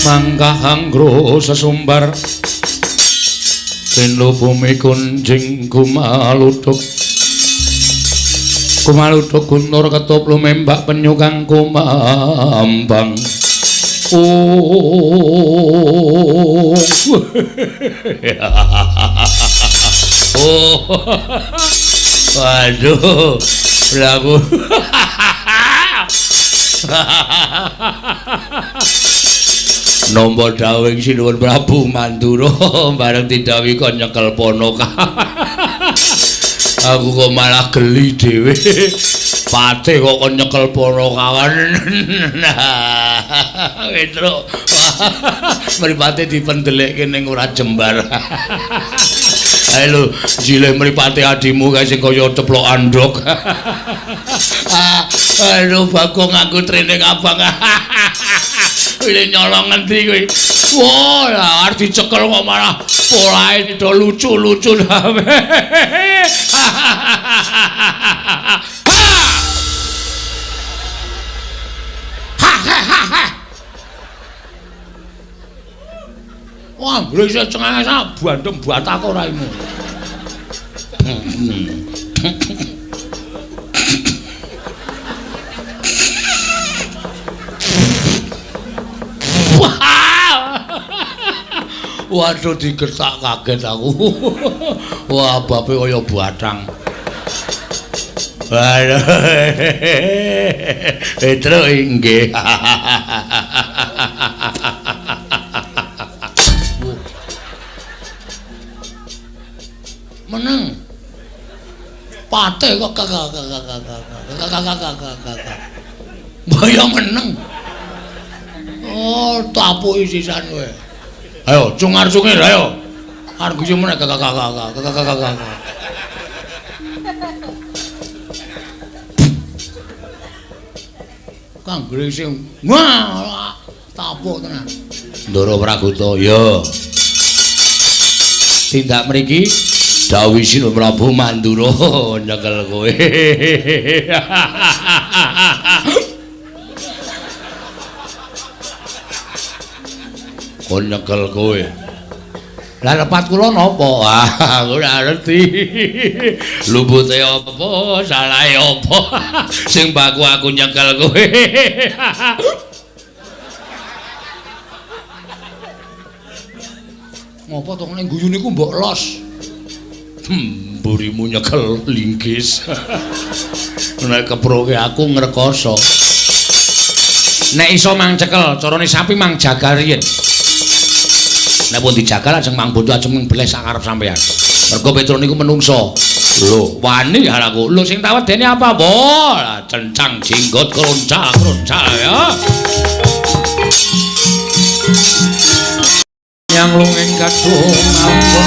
mangkah anggro sesumbar Tendo bumi kunjing kumaluduk gunur ketop lumembak penyukang kumambang oh waduh lagu nombo dawing sinuwun Prabu Mandura bareng didhawuhi kon nyekel Ponoka. Aku kok malah geli dhewe. Patih kok kon nyekel Ponokawan. Petro. Mripate dipendelekke ning ora jembar. Ayo lho, jile mripate adimu kae sing kaya ceplok andhok. Aduh Bagong aku trene abang. Ini nyolong ngendi kowe. Wah, arep dicekel kok malah polahe do lucu-lucu. Wah, blese cengenges bandem batak ora imu. Waduh digertak kaget aku. Wah, bape kaya batang. Waduh. Petro inggih. Meneng. Pate kok Mbaya meneng. Oh, tapuki sisan kowe. Ayo, cungar-cungir, ayo. Arep guyu meneh Kang Grising. Wah, tapuk tenan. Ndara Praguta, ya. Tindak mriki dawuh Sinuwun Prabu Mandura nyekel kowe. Kon nyekel kowe. Lah lepat kula napa? Ah, ora ngerti. Lupute apa, salahe apa? Sing baku aku nyekel kowe. Ngopo to ning guyu niku mbok los? Mburimu nyekel linggis. Nek keproke aku ngrekoso. Nek iso mang cekel, carane sapi mang jagal riyen. Nek pun dijagal ajeng mang bondo ajeng mbeles sak arep sampean. Mergo Petro niku menungso. Lho, wani aku. Lho sing tak wedeni apa, Bo? Cencang jinggot kroncal ya. Yang lungeng kadung ampun.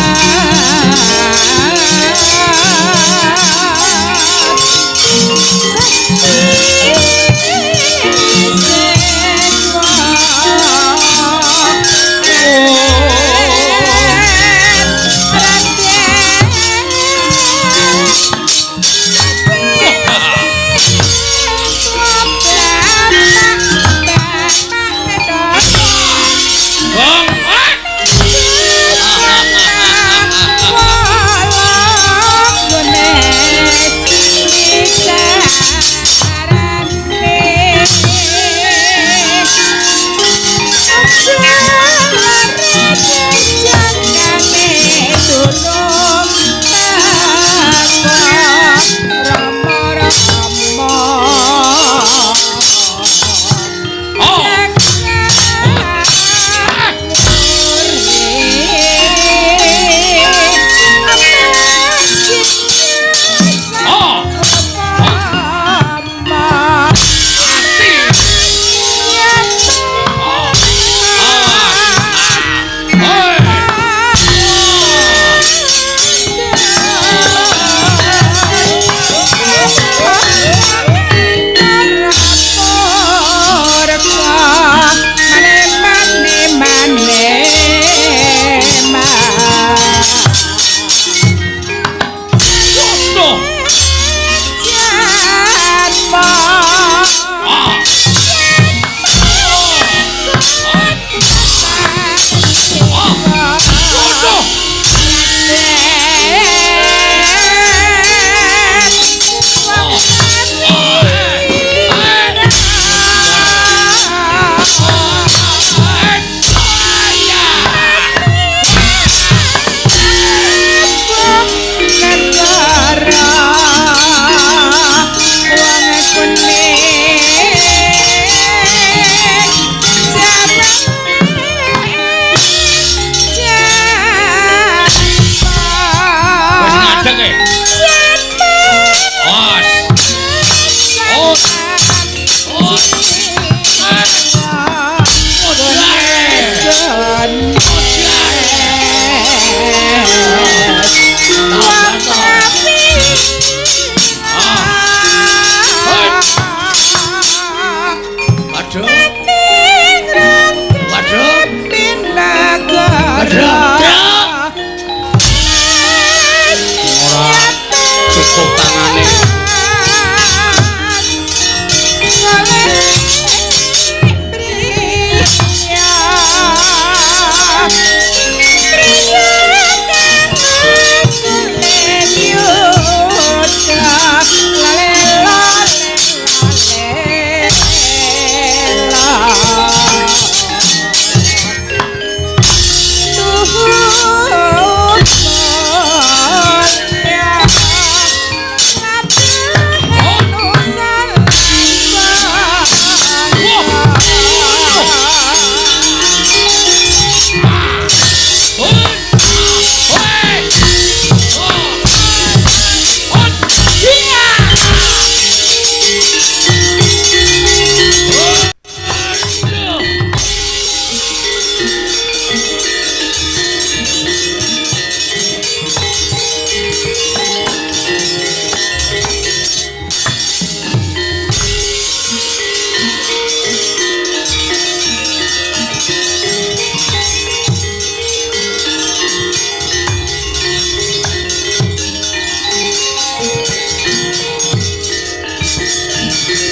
Pragoto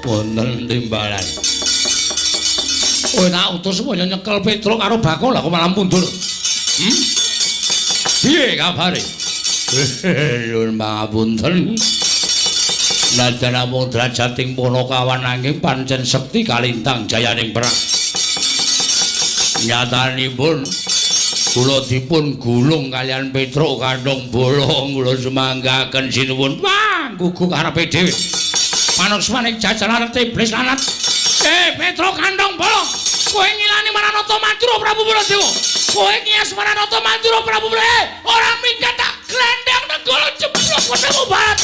wonten timbalan. Kowe tak utus supaya nyekel Petro karo Bakul lah kok malah mundur. Piye kabare? Nuwun pangapunten. Najan namung drajating Punakawan nanging pancen sekti kalintang jayaning perang. Nyatanipun kula dipun gulung kalian Petro kandhong bolong kula semanggaken sinuwun panggugu karepe dhewe. Manungsmaning jajaran iblis lanat. Petro kandhong bolong. Kowe ngilani Maranata Mandura Prabu Baladewa. Kowe ngias Maranata Mandura Prabu Baladewa. Ora minggat tak glendang nenggala jeblok wetemu barat.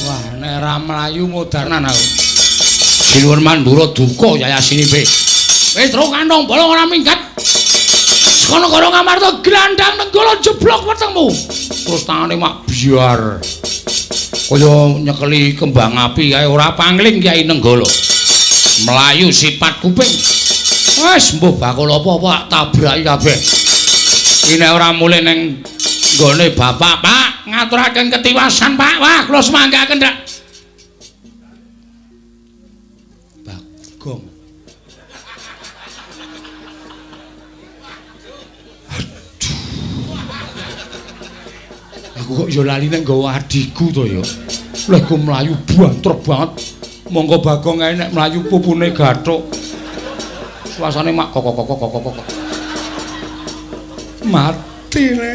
Wah, nek ra mlayu modanan aku. Sinuwun Mandura duka yayasinipe. Petro kandhong bolong ora minggat. Kono karo ngamarta glandang nenggala jeblok wetengmu. Terus tangane mak biar. Kaya nyekeli kembang api kae ora pangling Kyai Nenggala. Melayu sipat kuping. Wes mbuh bakul apa-apa tabraki kabeh. Iki nek ora mulih ning nggone bapak, Pak, ngaturaken ketiwasan, Pak. Wah, kula semanggaken, Dak. Bagong. Aduh. Aku kok yo lali nek nggawa adhiku to ya. Lha ku mlayu banter banget. Monggo Bagong ae nek mlayu pupune gathuk. Suasane mak kok. Mati le.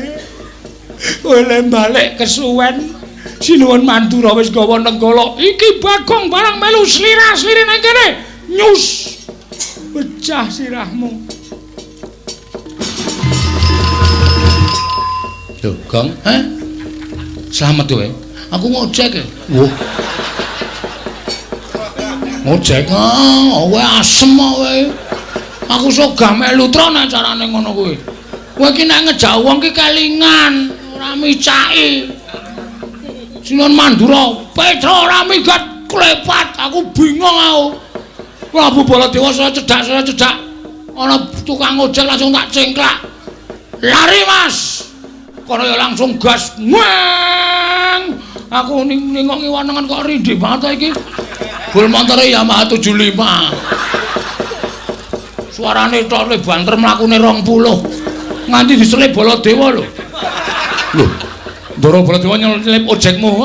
Kowe le balik kesuwen. Sinuwun Mandura wis gawa nenggala. Iki Bagong barang melu slira-sliri nang kene. Nyus. Pecah sirahmu. Lho, Gong, Slamet kowe. Aku ngojek. Wah. Ngojek. Kowe asem kowe. Aku sok gak melu tro nek carane ngono kuwi. Kowe iki nek ngejak wong ki kelingan, ora micaki. Sinuwun Mandura, Petro ora minggat klepat, aku bingung aku. Prabu Baladewa saya cedak. Ana tukang ojek langsung tak cengklak. Lari, Mas. Kono ya langsung gas. Weng. Aku ningok ngiwanengan kok rindhi banget iki. Bul montore Yamaha 75. Suarane tok le banter mlakune 20. Nganti diselip Baladewa lho. Lho. Ndara Baladewa nyelip ojekmu.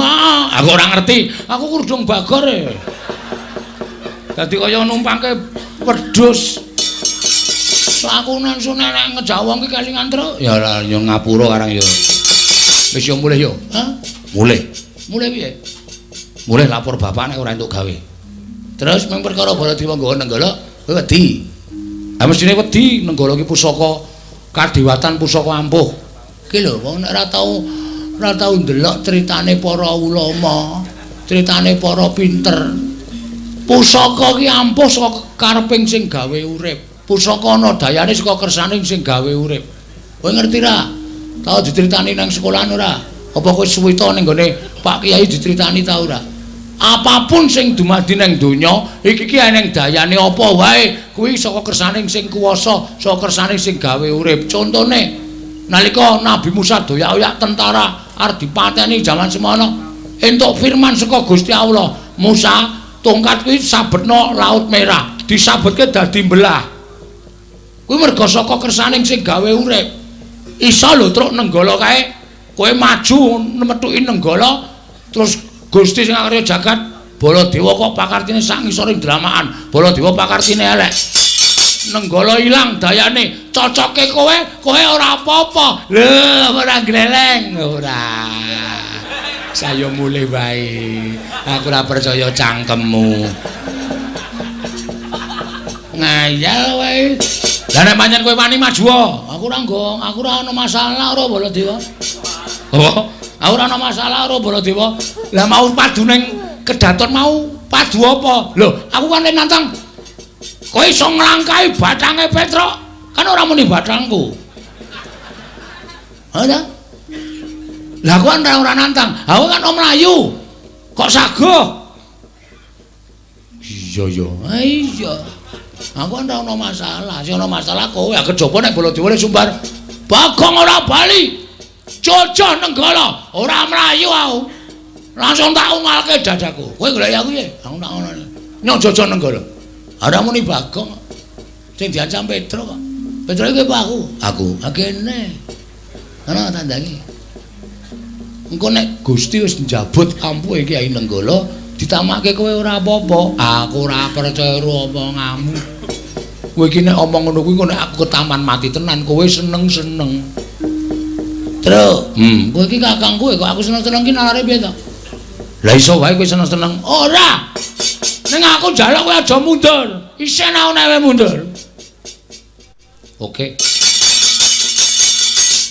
Aku ora ngerti. Aku kurdung bagor e. Dadi kaya numpangke wedhus. Aku nang nek ngejawang ki kelingan truk. Ya ora yo ngapura karang yo. Wis yo mulih yo. Mulih. Mulih piye? Mulih lapor bapak nek ora entuk gawe. Terus mung perkara Baladewa nggawa nenggala, kowe wedi. Ha mestine wedi nenggala ki pusaka kadiwatan pusaka ampuh. Ki lho wong nek ora tau ndelok critane para ulama, critane para pinter. Pusaka ki ampuh saka kareping sing gawe urip. Pusaka ana dayane saka kersaning sing gawe urip. Kowe ngerti ra? Tau dicritani nang sekolahan ora? Apa kowe suwita ning gone Pak Kiai dicritani ta ora? Apapun sing dumadi nang donya iki ki eneng dayane apa wae kuwi saka kersaning sing kuwasa, saka kersaning sing gawe urip. Contone nalika Nabi Musa doyak-oyak tentara arep dipateni jaman semono entuk firman saka Gusti Allah, Musa, tongkat kuwi sabetno Laut Merah, disabetke dadi mbelah. Kuwi merga saka kersaning sing gawe urip. Isa lho truk nenggala kae, kowe maju metuki nenggala terus Gusti sing ngarya jagat Baladewa kok pakartine sak ngisoring dramaan. Baladewa pakartine elek. Nenggala ilang dayane, cocoke kowe ora apa-apa. Lho, ora gleleng ora. Saya mulai wae. Aku ora percaya cangkemmu. Ngayal wae. Lah nek pancen kowe wani maju, aku ora ana masalah ora Baladewa. Oh, aku ora ana masalah ora Baladewa. Lah mau padu ning kedaton mau padu apa? Lho, aku kan nantang. Kowe iso nglangkai bathange Petruk. Kan ora muni bathangku. Ada? Lah aku kan ora nantang. Aku kan om Melayu. Kok saguh? Iya ya. Iya. Aku kan ora ono masalah. Sing ono masalah kowe ya kejaba nek Baladewa sumbar. Bagong ora bali. Jojo Nenggala, ora Melayu aku. Langsung tak ungalke dadaku. Kowe golek aku piye? Aku tak ngono. Nyok Jojo Nenggala. Ora muni Bagong. Sing diancam Petruk kok. Petruk iki aku. Aku. Akene. Ana tandangi. Engko nek Gusti wis njabut kampuhe Kyai Nenggala, ditamake kowe ora apa-apa. Aku ora percaya omonganmu. Kowe iki nek omong ngono kuwi nek aku ke taman mati tenan, kowe seneng-seneng. Truk, kowe iki kakangku kok aku seneng-seneng ki nalare piye to? Lah iso wae kowe seneng-seneng. Ora. Ning aku njaluk kowe aja mundur. Isen aku nek mundur. Oke.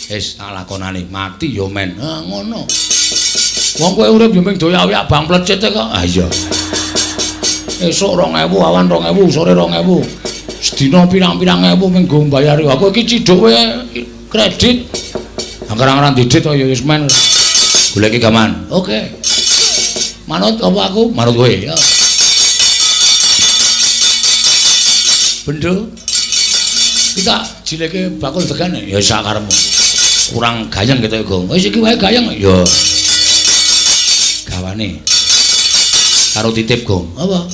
Wis tak lakonane mati ya men. Ha ngono. Wong kowe urip yo ming doyak-oyak bang plecet kok. Ah iya. Esuk 2000, awan 2000, sore 2000. Sedina pirang-pirang ewu ming go mbayari. Aku iki ciduk kowe kredit. Anggar-anggaran didit to ya wis men. Goleki gaman. Oke. Manut apa aku? Manut kowe ya. Bendo. Kita jileke bakul degane ya sakarepmu. Kurang gayeng gitu ya Gong. Wis iki wae gayeng ya. Gawane. Karo titip Gong. Apa?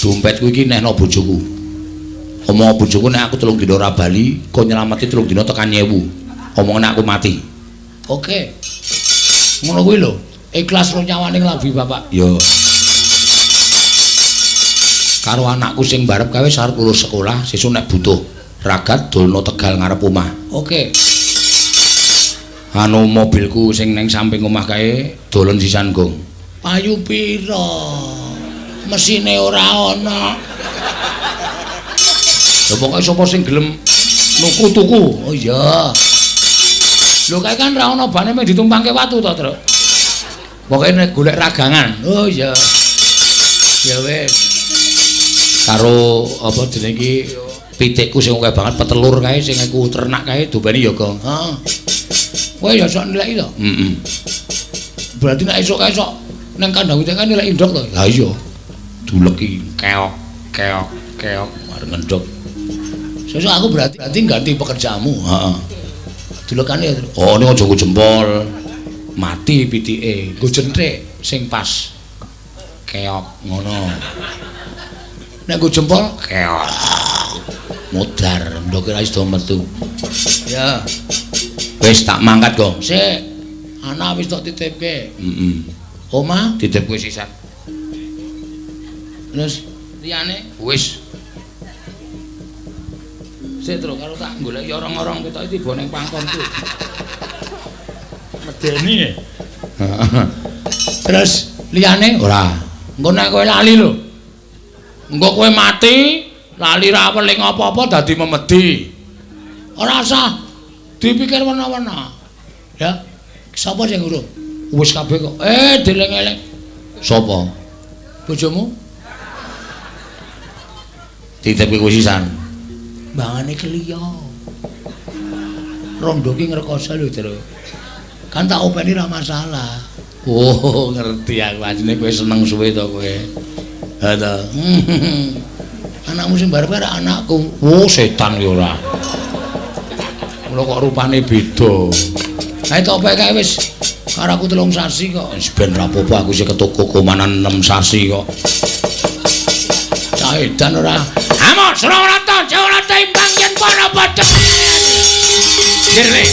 Dompetku iki nehno bojoku. Omong bojoku nek aku 3 dina ora bali, kok nyelameti 3 dina tekan 1000. Omongane aku mati. Oke. Ngono kuwi lho. Ikhlas ro nyawane nglabi Bapak. Ya. Karo anakku sing barep gawe sarep lulus sekolah, sesuk nek butuh ragat dolno Tegal ngarep omah. Oke. Anu mobilku sing ning samping omah kae dolen sisan Gong. Payu pira? Mesine ora ana. Lha pokoke sapa sing gelem nuku tuku? Oh iya. Lho kae kan ra ana bane mung ditumpangke watu to, Truk. Pokoke nek golek ragangan. Oh iya. Ya wis. Karo apa jenenge iki pitikku sing akeh banget petelur kae sing aku ternak kae dombane ya, Gong. Heeh. Kowe ya sok nileki to? Heeh. Berarti nek esuk-esuk nang kandang pitik kan nileki ndok to? Lah iya. Duleki keok keok keok arep ngendhok. Sesuk aku berarti ganti pekerjaanmu. Heeh. Dulekane ya. Oh, ning aja nggo jempol. Mati pitike. Nggo jenthik sing pas. Keok ngono. Nek nggo jempol keok. Modar, ndok ora iso metu. Ya. Wis tak mangkat, Gong. Sik. Anak wis tak titipke. Heeh. Omah titipke sisan. Terus liyane wis. Sik terus karo tak golek orang-orang ketok tiba ning pangkonku. Medeni ya. Terus liyane ora. Engko nek kowe lali lho. Engko kowe mati, lali ra weling apa-apa dadi memedi. Ora usah dipikir wena-wena. Ya. Sapa sing urung? Wis kabeh kok. Deleng-eleng. Sapa? Bojomu? Titipke kowe sisan. Mbangane kliya. Rondo ki ngrekoso lho, Tru. Kan tak openi ra masalah. Oh, ngerti aku. Ajine kowe seneng suwe to kowe. Ha to. Anakmu sing barep-barep anakku. Oh, setan ya ora. Mula kok rupane beda. Ae tok kae wis karo aku 3 sasi kok. Wis ben ra apa-apa aku sing ketoko komanan 6 sasi kok. Cah edan ora. Amo Surawata, Jawata imbang yen kono padha. Dirwe.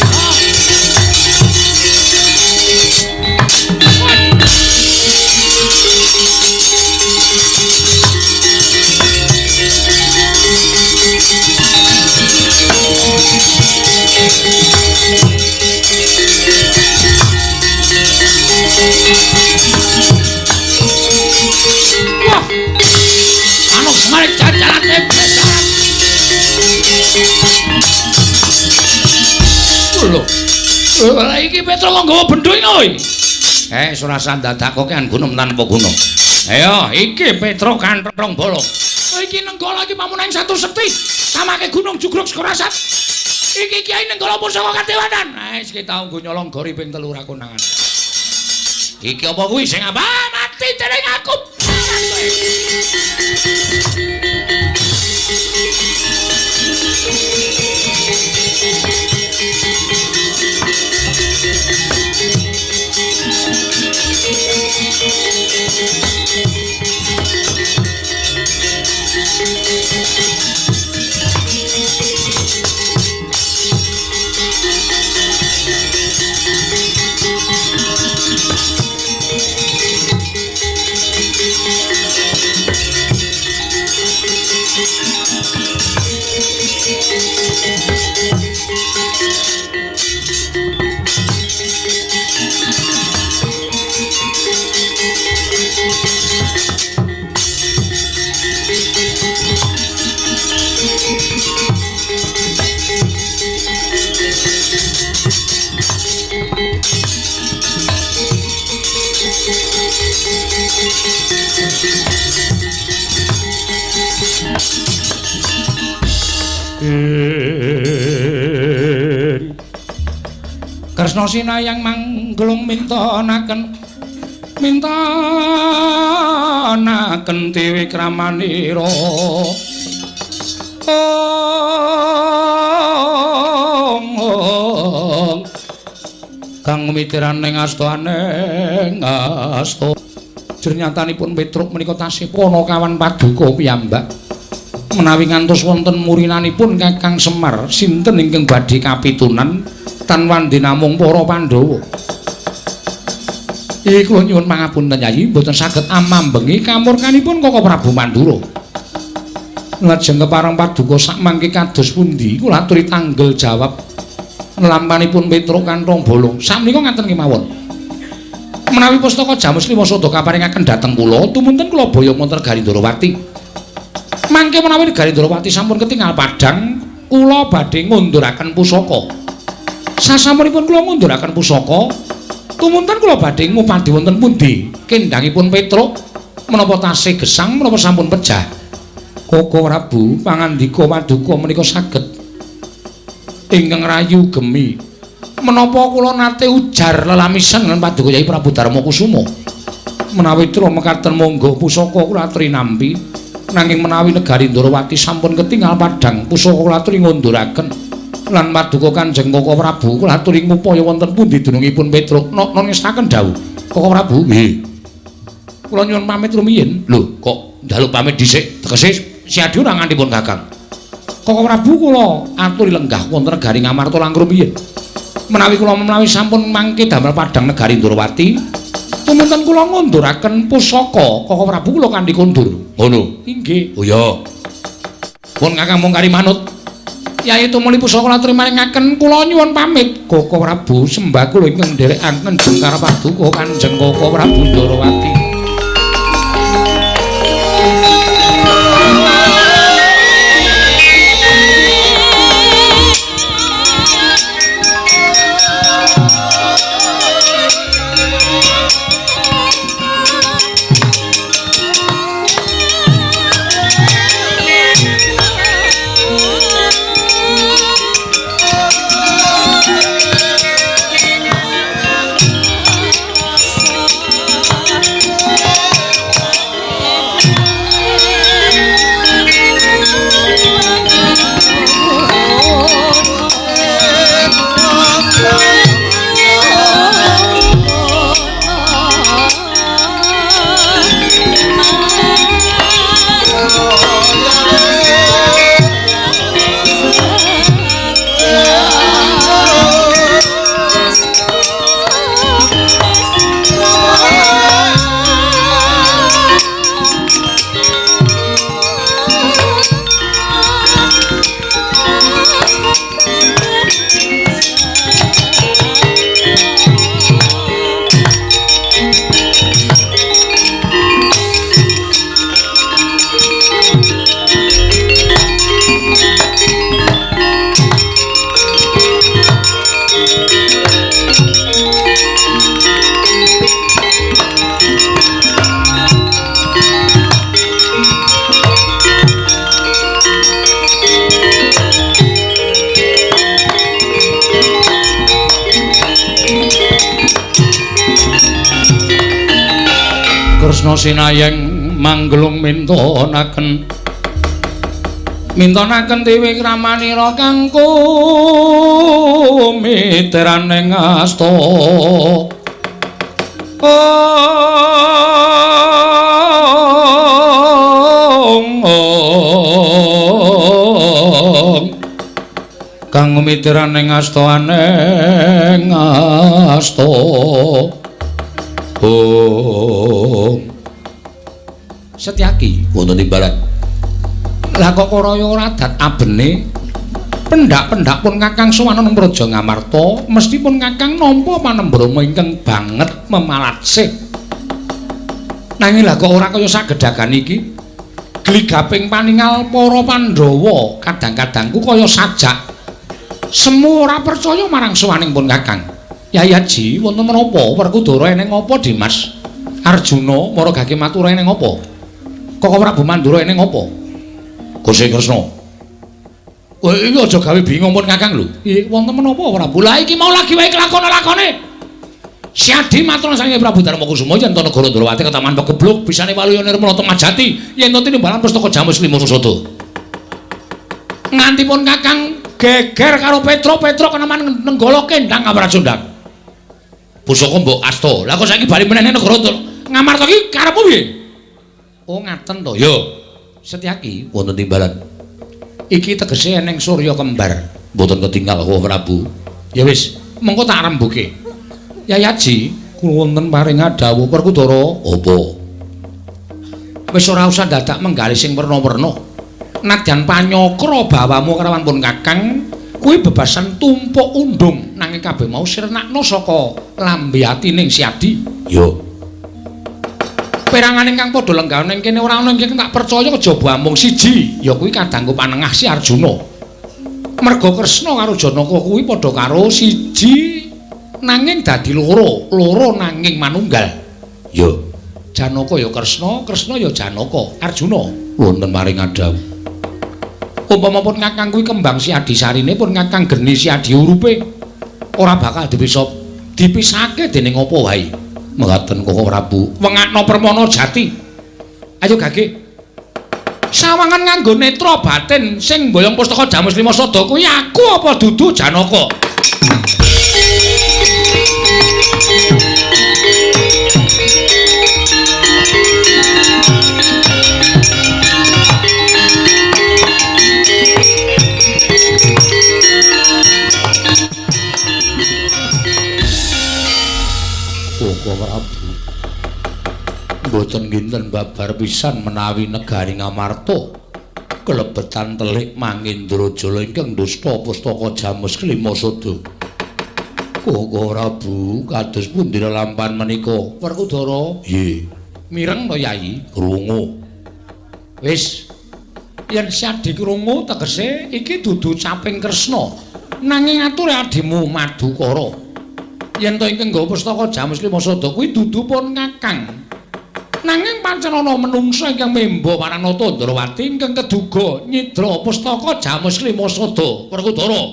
Wah. Anu semarek jajalane besaran. Lho. Lah iki Petro kok nggawa bendho iki. Surasan dadakoke an gunung tanpa gunung. Ayo, iki Petro kanthong bolong. Iki Nenggala iki pamunaing satu sekti. Samake gunung jugruk Skorasat. Iki Kiai Nenggala Pusaka Kadewanan. Wis ki tau nggo nyolong gori ping 3 ra konangan. Iki apa kuwi sing apa mati dening aku. Kresna sinayang manggelung mintanaken dewe kramanira kang mitiraning astaning asta jernyatanipun Petruk menika tasih pana kawan paduka piyambak menawi ngantos wonten murinanipun Kakang Semar sinten ingkang badhe kapitunan tanwandi namung para Pandhawa. Iki kula nyuwun pangapunten Yayi mboten saged amambengi kamurkanipun Koko Prabu Mandura. Lajeng kepareng paduka sak mangke kados pundi kula aturi tanggel jawab lampanipun Petruk kanthong bolong. Sakmenika ngaten kemawon. Menawi pustaka Jamus Lima Sada kaparingaken dhateng kula tumunten kula boyo monten Garindrawati. Mangke menawi Garindrawati sampun ketingal padhang kula badhe ngunduraken pusaka. Sasampunipun kula ngunduraken pusaka, tumunten kula badhe ngupadi wonten pundi kendhangipun Petruk menapa tasih gesang menapa sampun pejah. Koko Prabu pangandika paduka menika saged ingkang rayu gemi. Menapa kula nate ujar lelamisen lan paduka Yai Prabu Darmakusuma. Menawi tra mekaten monggo pusaka kula aturi nampi. Nanging menawi negari Ndrawati sampun ketingal padhang pusaka kula aturi ngunduraken. Lan paduka Kanjeng Koko Prabu kula aturi ngupaya wonten pundi dunungipun Petruk nongestaken dawuh. Koko Prabu, nggih. Kula nyuwun pamit rumiyin. Lho, kok njaluk pamit dhisik? Tegese siadhi ora ngantipun Kakang. Koko Prabu kula aturi lenggah wonten negari Ngamarta lang rumiyin. Menawi sampun mangke damel padhang negari Ndrawati, tumunten kula ngunduraken pusaka Koko Prabu kula kanthi kondur. Ngono. Inggih. Oh ya. Pun Kakang mung kari manut. Yai tumuli pusaka kula aturi maringaken kula nyuwun pamit. Koko Prabu sembah kula ingkang nderekaken Jengkar Paduka Kanjeng Koko Prabu Ndrawati. Kresna sinayeng manggelung mintonaken dewi kramanira kanggo miteraning asta kang miteraning asta aneng asta Setyaki wonten timbalan lah kok raya ora dat abene pendak-pendak pun Kakang Suwanana Praja Ngamarta mesti pun Kakang nampa panembrama ingkang banget memalatsih nanging lah kok ora kaya sagedagan iki gligaping paningal para Pandhawa kadang-kadangku kaya sajak semu ora percaya marang suwaning pun Kakang Yayaji wonten menapa Werkudara eneng apa Dimas Arjuna maragake matur eneng apa Kok Prabu Mandura eneng apa Gusti Kresna kowe iki aja gawe bingung pun Kakang lho nggih wonten menapa Prabu lah iki mau lagi wae kelakon-lakone Siadi matur sange Prabu Darmakusuma yen to negara Ndrawati ketaman pegebluk bisane waluyane Nirmala Majati yen to tinimbalan pustaka Jamus Lima Susada nganti pun Kakang geger karo Petra keneman nenggala kendang Kaprajondang pusaka mbok asta lah kok saiki bali meneh negara Ngamarta iki karepmu piye oh ngaten to yo Setyaki wonten timbalan iki tegese eneng surya kembar mboten ketinggal kok Prabu ya wis mengko tak rembuke Yayaji kula wonten paring dawuh Werkudara apa wis ora usah dadak menggali sing werna-werna nadyan panyokra bawamu karawan pun Kakang kuwi bebasan tumpuk undung nanging kabeh mau sirnakna saka lambe atining Siadi yo perangan ingkang padha lenggah ning kene ora ana ingkang tak percaya kejaba amung siji ya kuwi kadangku panengah si Arjuna merga Kresna karo Janaka kuwi padha karo siji nanging dadi loro nanging manunggal ya Janaka ya Kresna ya Janaka Arjuna wonten maring dawuh umpama pun Kakang kuwi kembang Siadi sarine pun Kakang geni Siadi urupe ora bakal bisa dipisahke dening apa wae mekaten kok Prabu wengakna permana jati ayo gage sawangan nganggo netra batin sing mboyong pustaka Jamus Lima Sada kuwi aku apa dudu Janaka Prabu mboten kinten babar pisan menawi negari Ngamarta kelebetan telik Mangindrajala ingkang dusta pustaka Jamus Lima Sada Koko Prabu kados pundi lampahan menika Werkudara nggih mireng to Yai krungu wis yen Siadi krungu tegese iki dudu caping Kresna nanging atur adimu Madukara yen to ingkang nggawa pustaka Jamus Lima Sada kuwi dudu pun Kakang nanging pancen ana menungsa ingkang memba Paranata Ndrawati ingkang keduga nyidra pustaka Jamus Lima Sada Werkudara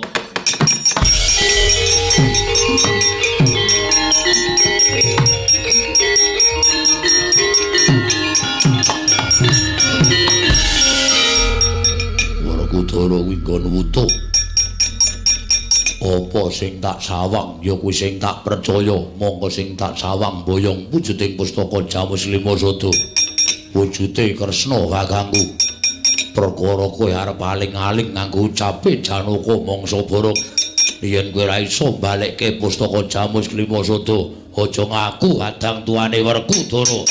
Werkudara kuwi nggon wutuh apa sing tak sawang ya kuwi sing tak percaya monggo sing tak sawang boyong wujuding pustaka Jamus Lima Sada wujude Kresna kakangku perkara kowe arep aling-aling nganggo ucape Janaka mangsa borok yen kowe ora iso balekke pustaka Jamus Lima Sada aja ngaku adang tuane Werkudara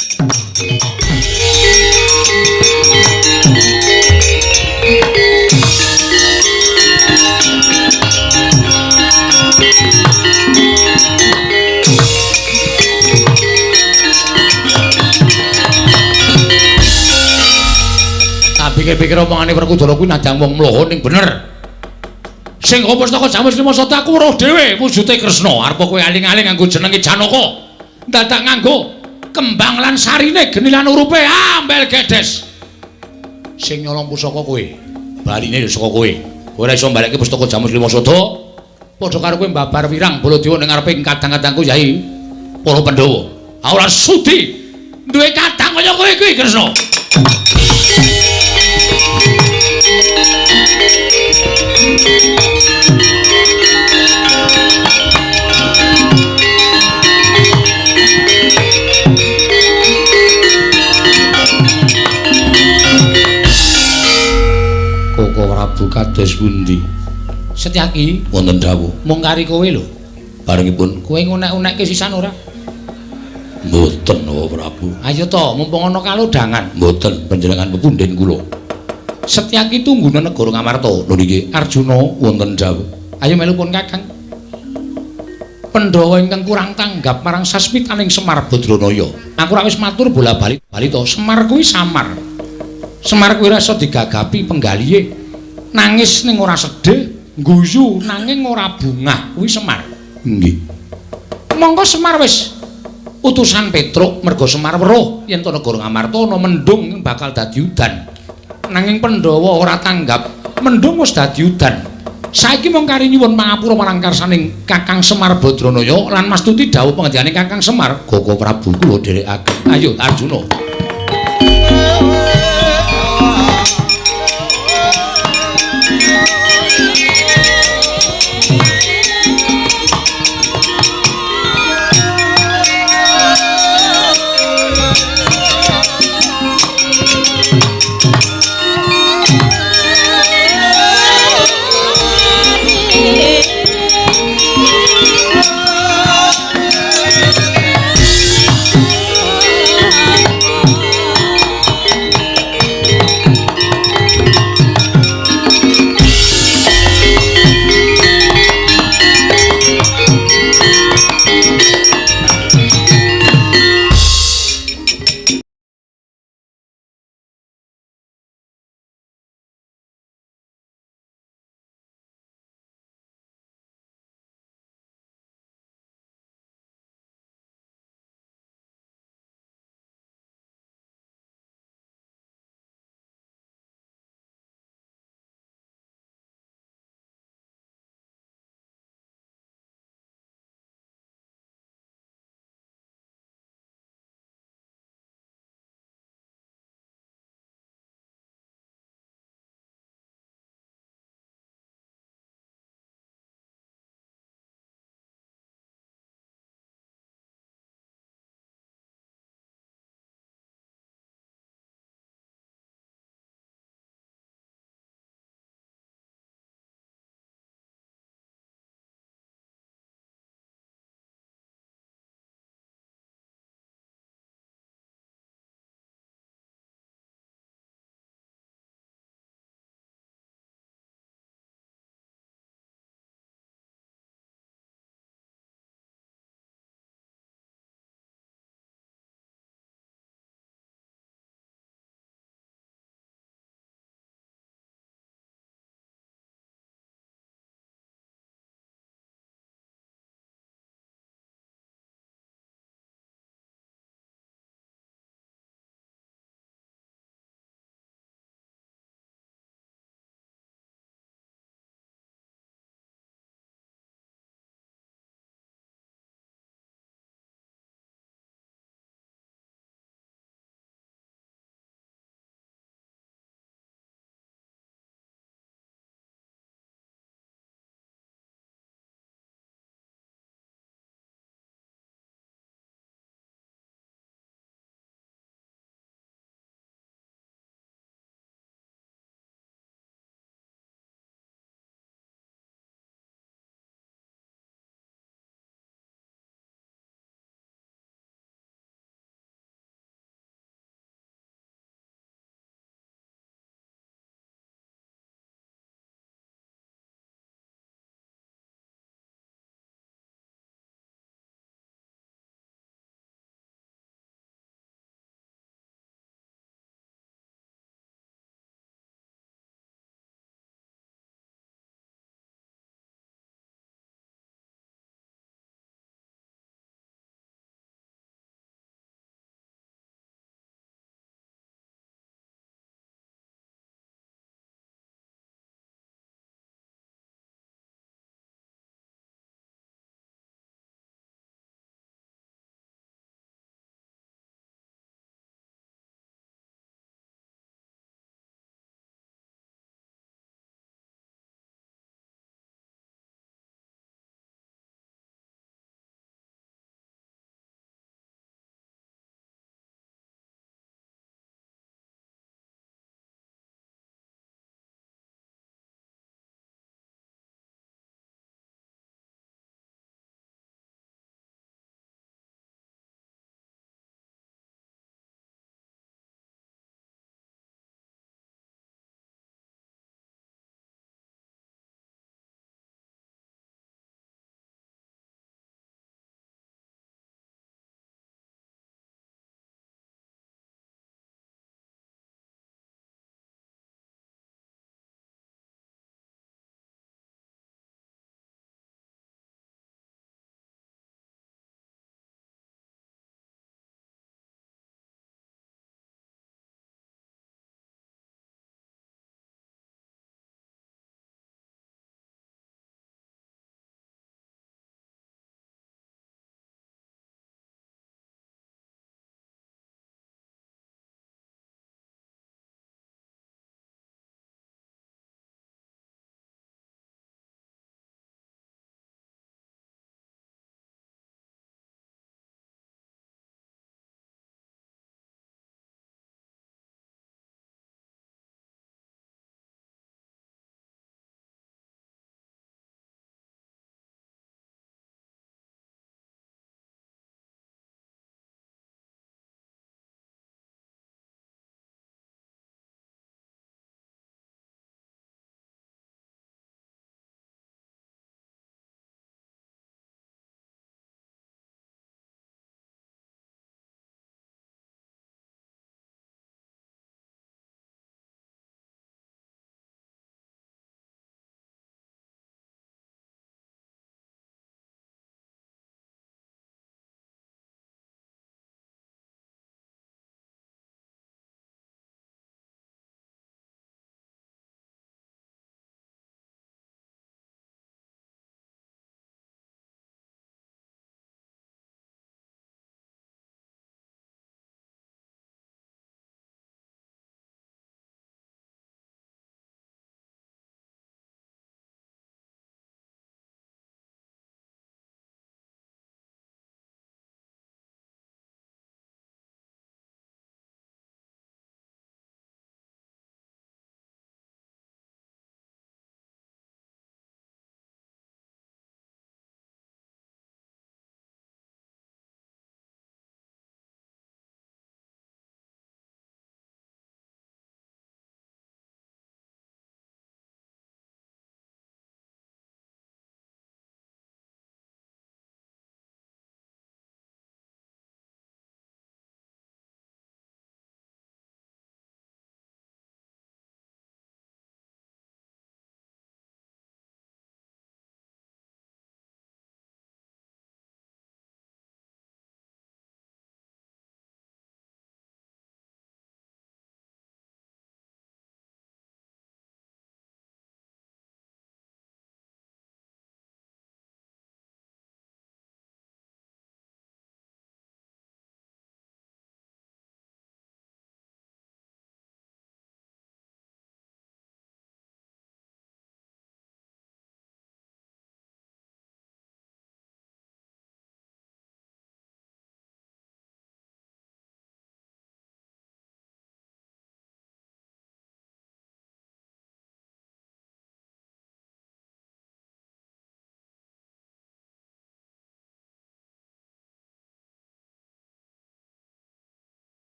pikir-pikir omongane Werkudara kuwi nadang wong mloho ning bener. Sing apa pustaka Jamus Lima Sada aku weruh dhewe wujude Kresna arep kowe aling-aling nganggo jenenge Janaka. Dadak nganggo kembang lan sarine geni lan urupe ambel gedes. Sing nyolong pusaka kowe, baline ya saka kowe. Kowe ora iso mbaleke pustaka Jamus Lima Sada. Padha karo kowe mbabar wirang Baladewa ning ngarepe kadang-kadangku Yai para Pandhawa. Ora sudi duwe kadang kaya kowe kuwi Kresna. Koko Prabu kados pundi? Setyaki wonten dawuh. Mung kari kowe lho. Barengipun kowe ngunek-unekke sisan ora? Mboten, Napa Prabu. Ayo to, mumpung ana kalodhangan. Mboten, panjenengan pepundhen kula. Setyaki tungguna negara Ngamarta. Lho niki Arjuna wonten dawuh. Ayo melu pun Kakang. Pandhawa ingkang kurang tanggap marang sasmitaning Semar Badranaya. Aku ora wis matur bola-bali to, Semar kuwi samar. Semar kuwi rasa digagapi penggalihe. Nangis ning ora sedih, guyu nanging ora bungah. Kuwi Semar. Nggih. Monggo Semar wis utusan Petruk merga Semar weruh yen to negara Ngamarta ana mendung bakal dadi udan. Nanging Pandhawa ora tanggap, mendung wis dadi udan. Saiki mung kari nyuwun pangapura marang karsaning Kakang Semar Badranaya lan mastuti dawuh pangendikane Kakang Semar, Koko Prabu kula dherekaken. Ayo Arjuna.